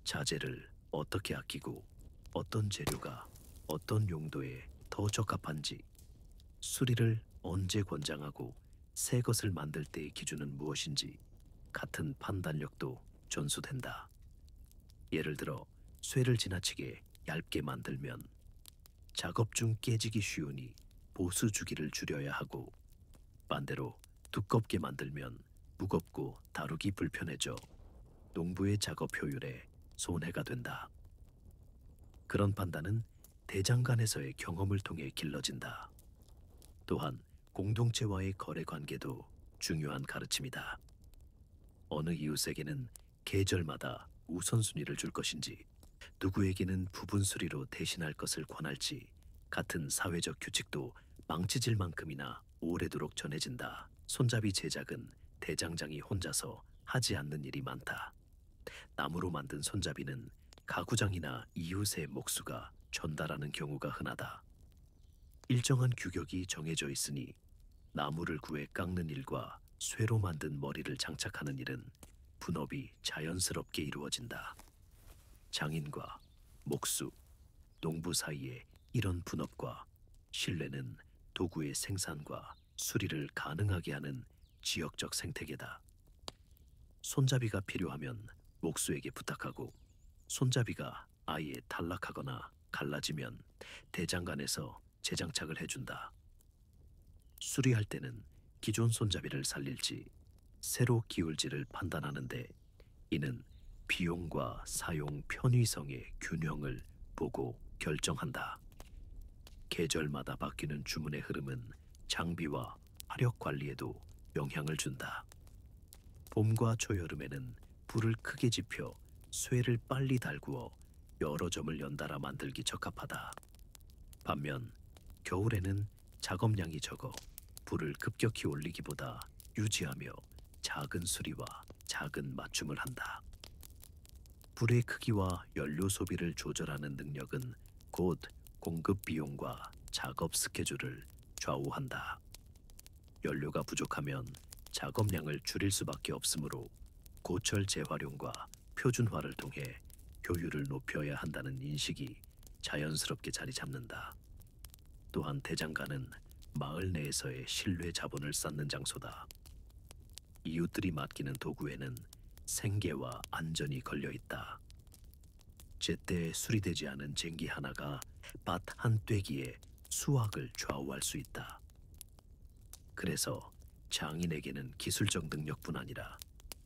자재를 어떻게 아끼고 어떤 재료가 어떤 용도에 더 적합한지, 수리를 언제 권장하고 새 것을 만들 때의 기준은 무엇인지 같은 판단력도 전수된다. 예를 들어 쇠를 지나치게 얇게 만들면 작업 중 깨지기 쉬우니 보수 주기를 줄여야 하고, 반대로 두껍게 만들면 무겁고 다루기 불편해져 농부의 작업 효율에 손해가 된다. 그런 판단은 대장간에서의 경험을 통해 길러진다. 또한 공동체와의 거래 관계도 중요한 가르침이다. 어느 이웃에게는 계절마다 우선순위를 줄 것인지, 누구에게는 부분 수리로 대신할 것을 권할지 같은 사회적 규칙도 망치질만큼이나 오래도록 전해진다. 손잡이 제작은 대장장이 혼자서 하지 않는 일이 많다. 나무로 만든 손잡이는 가구장이나 이웃의 목수가 전달하는 경우가 흔하다. 일정한 규격이 정해져 있으니 나무를 구해 깎는 일과 쇠로 만든 머리를 장착하는 일은 분업이 자연스럽게 이루어진다. 장인과 목수, 농부 사이에 이런 분업과 신뢰는 도구의 생산과 수리를 가능하게 하는 지역적 생태계다. 손잡이가 필요하면 목수에게 부탁하고, 손잡이가 아예 탈락하거나 갈라지면 대장간에서 재장착을 해준다. 수리할 때는 기존 손잡이를 살릴지 새로 기울지를 판단하는데, 이는 비용과 사용 편의성의 균형을 보고 결정한다. 계절마다 바뀌는 주문의 흐름은 장비와 화력 관리에도 영향을 준다. 봄과 초여름에는 불을 크게 지펴 쇠를 빨리 달구어 여러 점을 연달아 만들기 적합하다. 반면 겨울에는 작업량이 적어 불을 급격히 올리기보다 유지하며 작은 수리와 작은 맞춤을 한다. 불의 크기와 연료 소비를 조절하는 능력은 곧 공급 비용과 작업 스케줄을 좌우한다. 연료가 부족하면 작업량을 줄일 수밖에 없으므로 고철 재활용과 표준화를 통해 효율을 높여야 한다는 인식이 자연스럽게 자리 잡는다. 또한 대장간은 마을 내에서의 신뢰 자본을 쌓는 장소다. 이웃들이 맡기는 도구에는 생계와 안전이 걸려 있다. 제때 수리되지 않은 쟁기 하나가 밭 한 떼기에 수확을 좌우할 수 있다. 그래서 장인에게는 기술적 능력뿐 아니라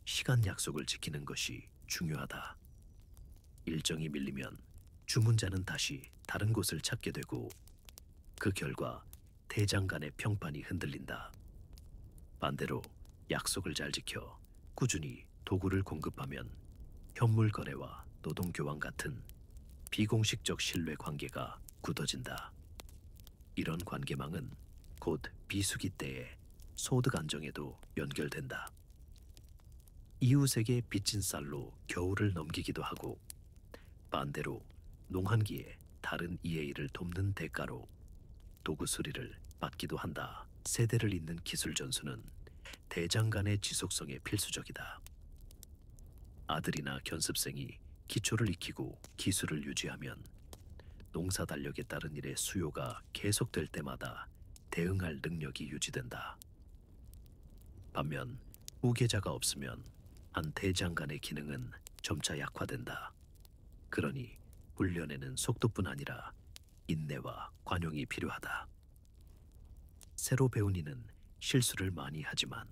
시간 약속을 지키는 것이 중요하다. 일정이 밀리면 주문자는 다시 다른 곳을 찾게 되고 그 결과 대장 간의 평판이 흔들린다. 반대로 약속을 잘 지켜 꾸준히 도구를 공급하면 현물 거래와 노동 교환 같은 비공식적 신뢰 관계가 굳어진다. 이런 관계망은 곧 비수기 때의 소득 안정에도 연결된다. 이웃에게 빚진 쌀로 겨울을 넘기기도 하고 반대로 농한기에 다른 이에이를 돕는 대가로 도구 수리를 받기도 한다. 세대를 잇는 기술 전수는 대장 간의 지속성에 필수적이다. 아들이나 견습생이 기초를 익히고 기술을 유지하면 농사 달력에 따른 일의 수요가 계속될 때마다 대응할 능력이 유지된다. 반면 후계자가 없으면 한 대장 간의 기능은 점차 약화된다. 그러니 훈련에는 속도뿐 아니라 인내와 관용이 필요하다. 새로 배운 이는 실수를 많이 하지만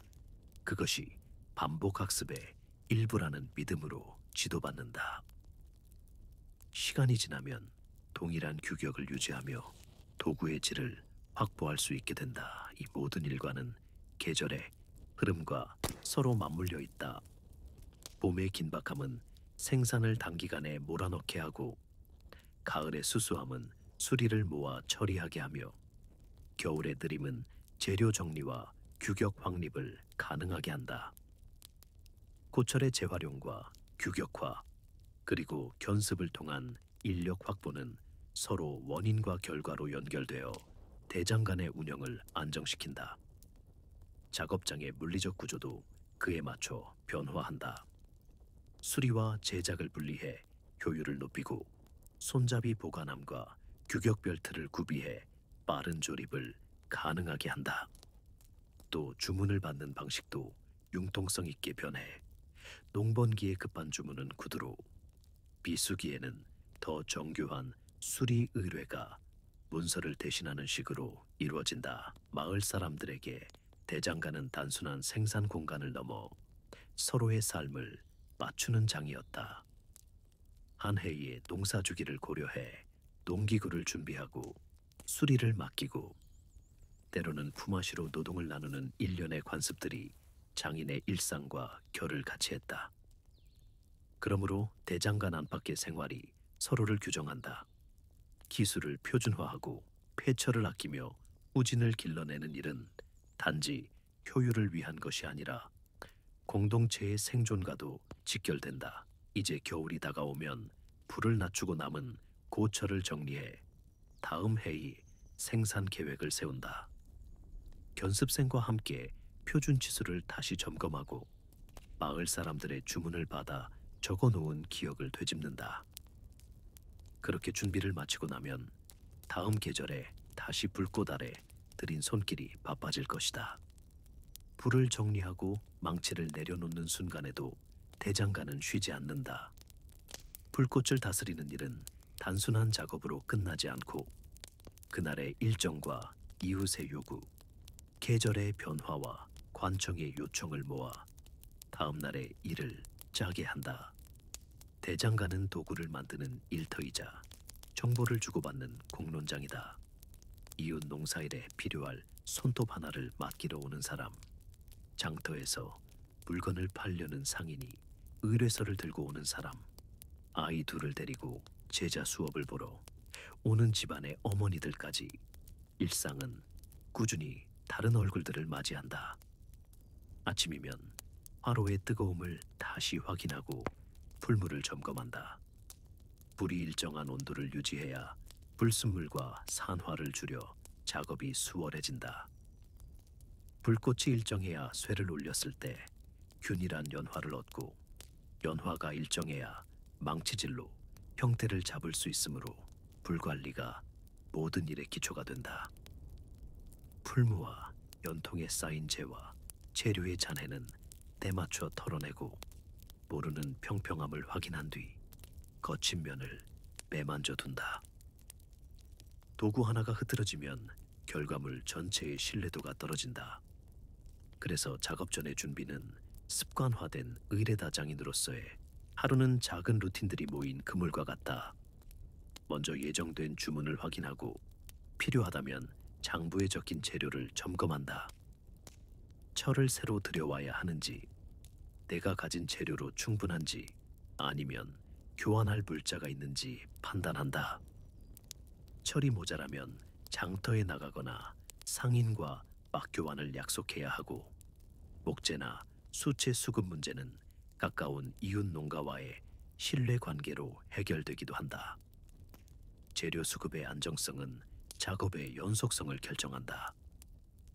그것이 반복 학습의 일부라는 믿음으로 지도받는다. 시간이 지나면 동일한 규격을 유지하며 도구의 질을 확보할 수 있게 된다. 이 모든 일과는 계절의 흐름과 서로 맞물려 있다. 봄의 긴박함은 생산을 단기간에 몰아넣게 하고 가을의 수수함은 수리를 모아 처리하게 하며 겨울의 느림은 재료 정리와 규격 확립을 가능하게 한다. 고철의 재활용과 규격화 그리고 견습을 통한 인력 확보는 서로 원인과 결과로 연결되어 대장 간의 운영을 안정시킨다. 작업장의 물리적 구조도 그에 맞춰 변화한다. 수리와 제작을 분리해 효율을 높이고 손잡이 보관함과 규격 벨트를 구비해 빠른 조립을 가능하게 한다. 또 주문을 받는 방식도 융통성 있게 변해 농번기에 급한 주문은 구두로, 비수기에는 더 정교한 수리 의뢰가 문서를 대신하는 식으로 이루어진다. 마을 사람들에게 대장간은 단순한 생산 공간을 넘어 서로의 삶을 맞추는 장이었다. 한 해의 농사 주기를 고려해 농기구를 준비하고 수리를 맡기고 때로는 품앗이로 노동을 나누는 일련의 관습들이 장인의 일상과 결을 같이 했다. 그러므로 대장간 안팎의 생활이 서로를 규정한다. 기술을 표준화하고 폐철을 아끼며 후진을 길러내는 일은 단지 효율을 위한 것이 아니라 공동체의 생존과도 직결된다. 이제 겨울이 다가오면 불을 낮추고 남은 고철을 정리해 다음 해의 생산 계획을 세운다. 견습생과 함께 표준 치수를 다시 점검하고 마을 사람들의 주문을 받아 적어놓은 기억을 되짚는다. 그렇게 준비를 마치고 나면 다음 계절에 다시 불꽃 아래 들인 손길이 바빠질 것이다. 불을 정리하고 망치를 내려놓는 순간에도 대장간은 쉬지 않는다. 불꽃을 다스리는 일은 단순한 작업으로 끝나지 않고 그날의 일정과 이웃의 요구, 계절의 변화와 관청의 요청을 모아 다음 날의 일을 짜게 한다. 대장간은 도구를 만드는 일터이자 정보를 주고받는 공론장이다. 이웃 농사일에 필요할 손톱 하나를 맡기러 오는 사람, 장터에서 물건을 팔려는 상인이 의뢰서를 들고 오는 사람, 아이 둘을 데리고 제자 수업을 보러 오는 집안의 어머니들까지 일상은 꾸준히 다른 얼굴들을 맞이한다. 아침이면 화로의 뜨거움을 다시 확인하고 풀물을 점검한다. 불이 일정한 온도를 유지해야 불순물과 산화를 줄여 작업이 수월해진다. 불꽃이 일정해야 쇠를 올렸을 때 균일한 연화를 얻고 연화가 일정해야 망치질로 형태를 잡을 수 있으므로 불관리가 모든 일의 기초가 된다. 풀무와 연통에 쌓인 재와 재료의 잔해는 때맞춰 털어내고 모르는 평평함을 확인한 뒤 거친 면을 매만져 둔다. 도구 하나가 흐트러지면 결과물 전체의 신뢰도가 떨어진다. 그래서 작업 전의 준비는 습관화된 의뢰다 장인으로서의 하루는 작은 루틴들이 모인 그물과 같다. 먼저 예정된 주문을 확인하고 필요하다면 장부에 적힌 재료를 점검한다. 철을 새로 들여와야 하는지, 내가 가진 재료로 충분한지, 아니면 교환할 물자가 있는지 판단한다. 철이 모자라면 장터에 나가거나 상인과 막교환을 약속해야 하고, 목재나 수채 수급 문제는 가까운 이웃 농가와의 신뢰 관계로 해결되기도 한다. 재료 수급의 안정성은 작업의 연속성을 결정한다.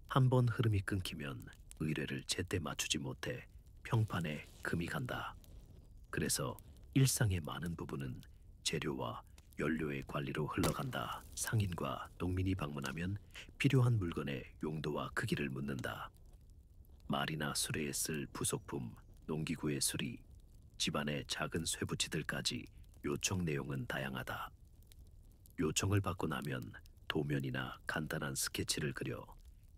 한번 흐름이 끊기면 의뢰를 제때 맞추지 못해 평판에 금이 간다. 그래서 일상의 많은 부분은 재료와 연료의 관리로 흘러간다. 상인과 농민이 방문하면 필요한 물건의 용도와 크기를 묻는다. 말이나 수레에 쓸 부속품, 농기구의 수리, 집안의 작은 쇠붙이들까지 요청 내용은 다양하다. 요청을 받고 나면 도면이나 간단한 스케치를 그려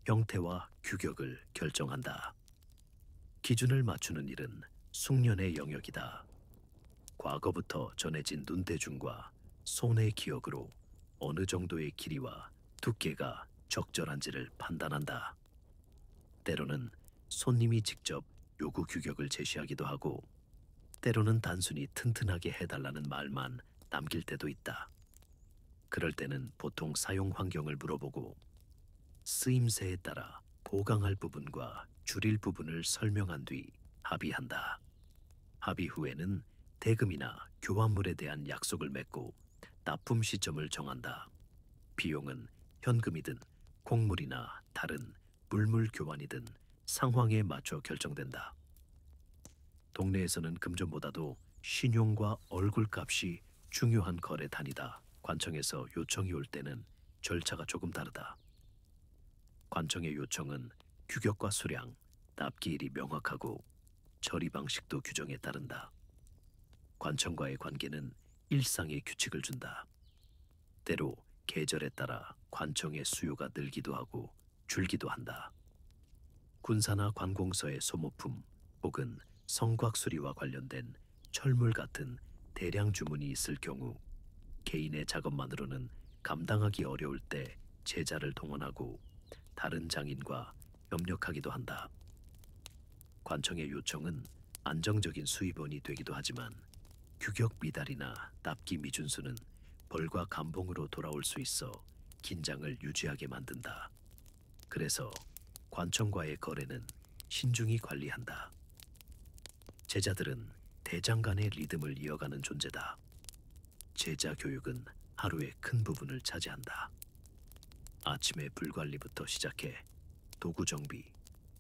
형태와 규격을 결정한다. 기준을 맞추는 일은 숙련의 영역이다. 과거부터 전해진 눈대중과 손의 기억으로 어느 정도의 길이와 두께가 적절한지를 판단한다. 때로는 손님이 직접 요구 규격을 제시하기도 하고, 때로는 단순히 튼튼하게 해달라는 말만 남길 때도 있다. 그럴 때는 보통 사용 환경을 물어보고 쓰임새에 따라 보강할 부분과 줄일 부분을 설명한 뒤 합의한다. 합의 후에는 대금이나 교환물에 대한 약속을 맺고 납품 시점을 정한다. 비용은 현금이든 콩물이나 다른 물물 교환이든 상황에 맞춰 결정된다. 동네에서는 금전보다도 신용과 얼굴값이 중요한 거래 단위다. 관청에서 요청이 올 때는 절차가 조금 다르다. 관청의 요청은 규격과 수량, 납기일이 명확하고 처리 방식도 규정에 따른다. 관청과의 관계는 일상의 규칙을 준다. 때로 계절에 따라 관청의 수요가 늘기도 하고 줄기도 한다. 군사나 관공서의 소모품 혹은 성곽 수리와 관련된 철물 같은 대량 주문이 있을 경우 개인의 작업만으로는 감당하기 어려울 때 제자를 동원하고 다른 장인과 협력하기도 한다. 관청의 요청은 안정적인 수입원이 되기도 하지만 규격 미달이나 납기 미준수는 벌과 감봉으로 돌아올 수 있어 긴장을 유지하게 만든다. 그래서 관청과의 거래는 신중히 관리한다. 제자들은 대장 간의 리듬을 이어가는 존재다. 제자 교육은 하루의 큰 부분을 차지한다. 아침에 불관리부터 시작해 도구 정비,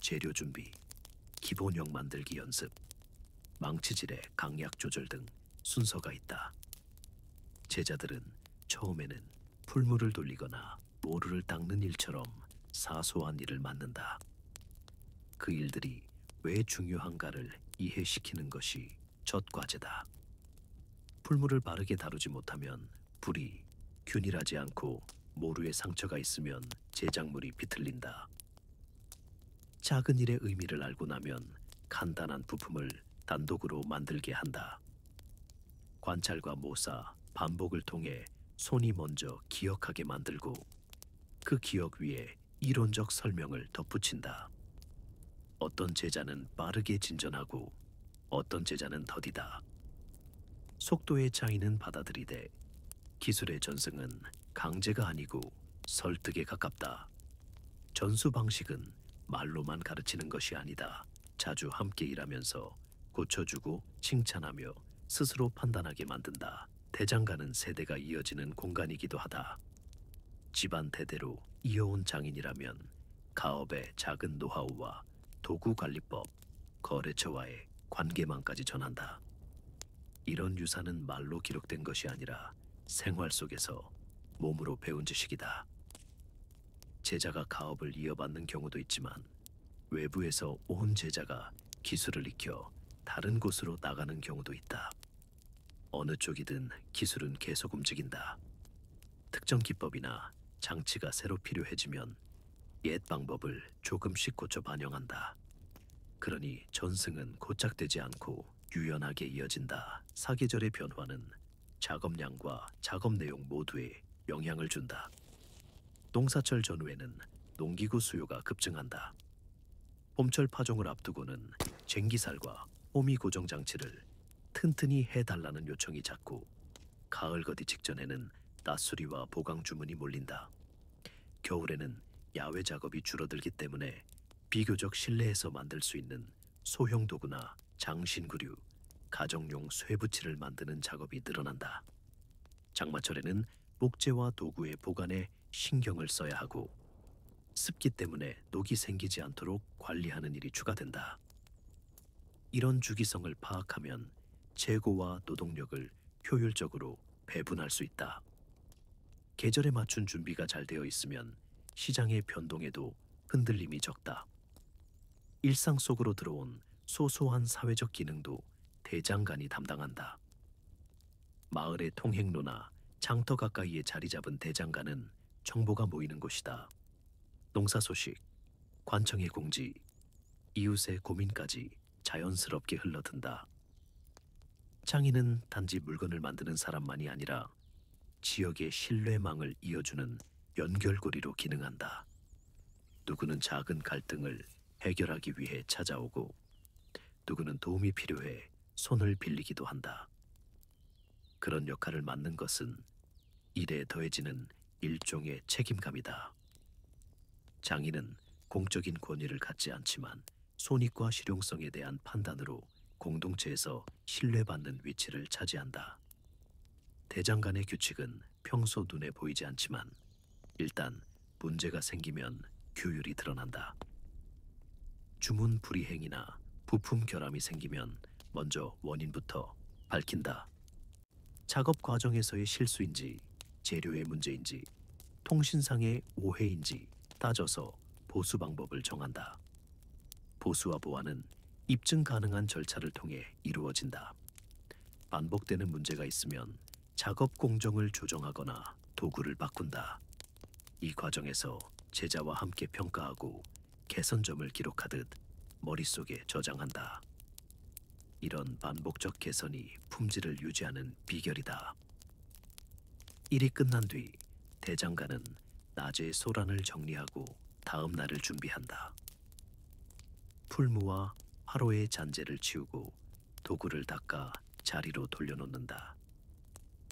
재료 준비, 기본형 만들기 연습, 망치질의 강약 조절 등 순서가 있다. 제자들은 처음에는 풀물을 돌리거나 모루를 닦는 일처럼 사소한 일을 맡는다. 그 일들이 왜 중요한가를 이해시키는 것이 첫 과제다. 풀물을 바르게 다루지 못하면 불이 균일하지 않고 모루에 상처가 있으면 제작물이 비틀린다. 작은 일의 의미를 알고 나면 간단한 부품을 단독으로 만들게 한다. 관찰과 모사, 반복을 통해 손이 먼저 기억하게 만들고 그 기억 위에 이론적 설명을 덧붙인다. 어떤 제자는 빠르게 진전하고 어떤 제자는 더디다. 속도의 차이는 받아들이되 기술의 전승은 강제가 아니고 설득에 가깝다. 전수 방식은 말로만 가르치는 것이 아니다. 자주 함께 일하면서 고쳐주고 칭찬하며 스스로 판단하게 만든다. 대장가는 세대가 이어지는 공간이기도 하다. 집안 대대로 이어온 장인이라면 가업의 작은 노하우와 도구 관리법, 거래처와의 관계망까지 전한다. 이런 유산은 말로 기록된 것이 아니라 생활 속에서 몸으로 배운 지식이다. 제자가 가업을 이어받는 경우도 있지만 외부에서 온 제자가 기술을 익혀 다른 곳으로 나가는 경우도 있다. 어느 쪽이든 기술은 계속 움직인다. 특정 기법이나 장치가 새로 필요해지면 옛 방법을 조금씩 고쳐 반영한다. 그러니 전승은 고착되지 않고 유연하게 이어진다. 사계절의 변화는 작업량과 작업 내용 모두에 영향을 준다. 농사철 전후에는 농기구 수요가 급증한다. 봄철 파종을 앞두고는 쟁기살과 호미 고정 장치를 튼튼히 해달라는 요청이 잦고, 가을 거디 직전에는 낫수리와 보강 주문이 몰린다. 겨울에는 야외 작업이 줄어들기 때문에 비교적 실내에서 만들 수 있는 소형 도구나 장신구류, 가정용 쇠붙이를 만드는 작업이 늘어난다. 장마철에는 목재와 도구의 보관에 신경을 써야 하고, 습기 때문에 녹이 생기지 않도록 관리하는 일이 추가된다. 이런 주기성을 파악하면 재고와 노동력을 효율적으로 배분할 수 있다. 계절에 맞춘 준비가 잘 되어 있으면 시장의 변동에도 흔들림이 적다. 일상 속으로 들어온 소소한 사회적 기능도 대장간이 담당한다. 마을의 통행로나 장터 가까이에 자리 잡은 대장간은 정보가 모이는 곳이다. 농사 소식, 관청의 공지, 이웃의 고민까지 자연스럽게 흘러든다. 장인은 단지 물건을 만드는 사람만이 아니라 지역의 신뢰망을 이어주는 연결고리로 기능한다. 누구는 작은 갈등을 해결하기 위해 찾아오고, 누구는 도움이 필요해 손을 빌리기도 한다. 그런 역할을 맡는 것은 일에 더해지는 일종의 책임감이다. 장인은 공적인 권위를 갖지 않지만 손익과 실용성에 대한 판단으로 공동체에서 신뢰받는 위치를 차지한다. 대장 간의 규칙은 평소 눈에 보이지 않지만 일단 문제가 생기면 규율이 드러난다. 주문 불이행이나 부품 결함이 생기면 먼저 원인부터 밝힌다. 작업 과정에서의 실수인지, 재료의 문제인지, 통신상의 오해인지 따져서 보수 방법을 정한다. 보수와 보완은 입증 가능한 절차를 통해 이루어진다. 반복되는 문제가 있으면 작업 공정을 조정하거나 도구를 바꾼다. 이 과정에서 제자와 함께 평가하고 개선점을 기록하듯 머릿속에 저장한다. 이런 반복적 개선이 품질을 유지하는 비결이다. 일이 끝난 뒤 대장간은 낮에 소란을 정리하고 다음 날을 준비한다. 풀무와 화로의 잔재를 치우고 도구를 닦아 자리로 돌려놓는다.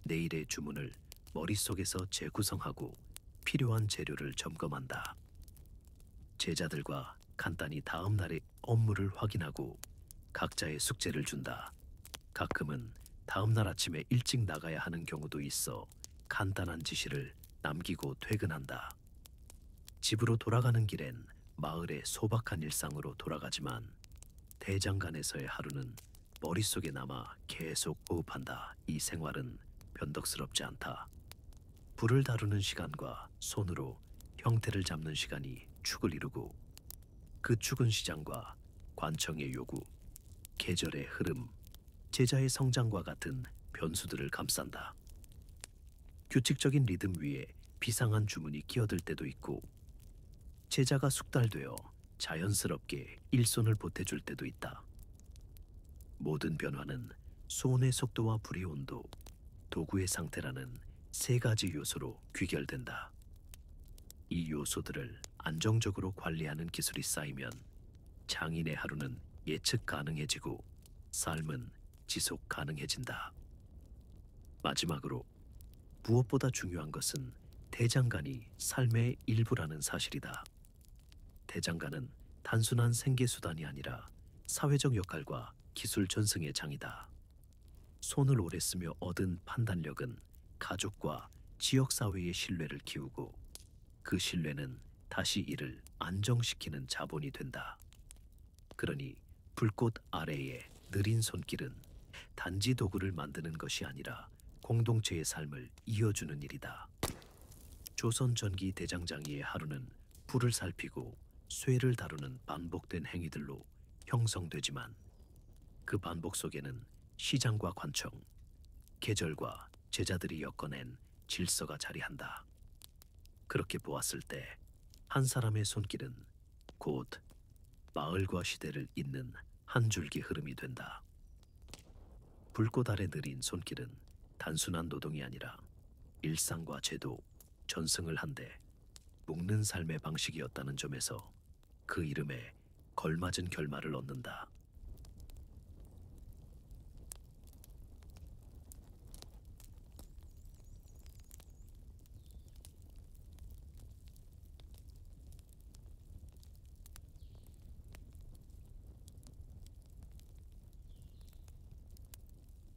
내일의 주문을 머릿속에서 재구성하고 필요한 재료를 점검한다. 제자들과 간단히 다음 날의 업무를 확인하고 각자의 숙제를 준다. 가끔은 다음 날 아침에 일찍 나가야 하는 경우도 있어 간단한 지시를 남기고 퇴근한다. 집으로 돌아가는 길엔 마을의 소박한 일상으로 돌아가지만 대장간에서의 하루는 머릿속에 남아 계속 호흡한다. 이 생활은 변덕스럽지 않다. 불을 다루는 시간과 손으로 형태를 잡는 시간이 축을 이루고, 그 축은 시장과 관청의 요구, 계절의 흐름, 제자의 성장과 같은 변수들을 감싼다. 규칙적인 리듬 위에 비상한 주문이 끼어들 때도 있고, 제자가 숙달되어 자연스럽게 일손을 보태줄 때도 있다. 모든 변화는 손의 속도와 불의 온도, 도구의 상태라는 세 가지 요소로 귀결된다. 이 요소들을 안정적으로 관리하는 기술이 쌓이면 장인의 하루는 예측 가능해지고 삶은 지속 가능해진다. 마지막으로 무엇보다 중요한 것은 대장간이 삶의 일부라는 사실이다. 대장간은 단순한 생계수단이 아니라 사회적 역할과 기술 전승의 장이다. 손을 오래 쓰며 얻은 판단력은 가족과 지역사회의 신뢰를 키우고, 그 신뢰는 다시 이를 안정시키는 자본이 된다. 그러니 불꽃 아래의 느린 손길은 단지 도구를 만드는 것이 아니라 공동체의 삶을 이어주는 일이다. 조선 전기 대장장이의 하루는 불을 살피고 쇠를 다루는 반복된 행위들로 형성되지만, 그 반복 속에는 시장과 관청, 계절과 제자들이 엮어낸 질서가 자리한다. 그렇게 보았을 때 한 사람의 손길은 곧 마을과 시대를 잇는 한 줄기 흐름이 된다. 불꽃 아래 느린 손길은 단순한 노동이 아니라 일상과 제도, 전승을 한데 묶는 삶의 방식이었다는 점에서 그 이름에 걸맞은 결말을 얻는다.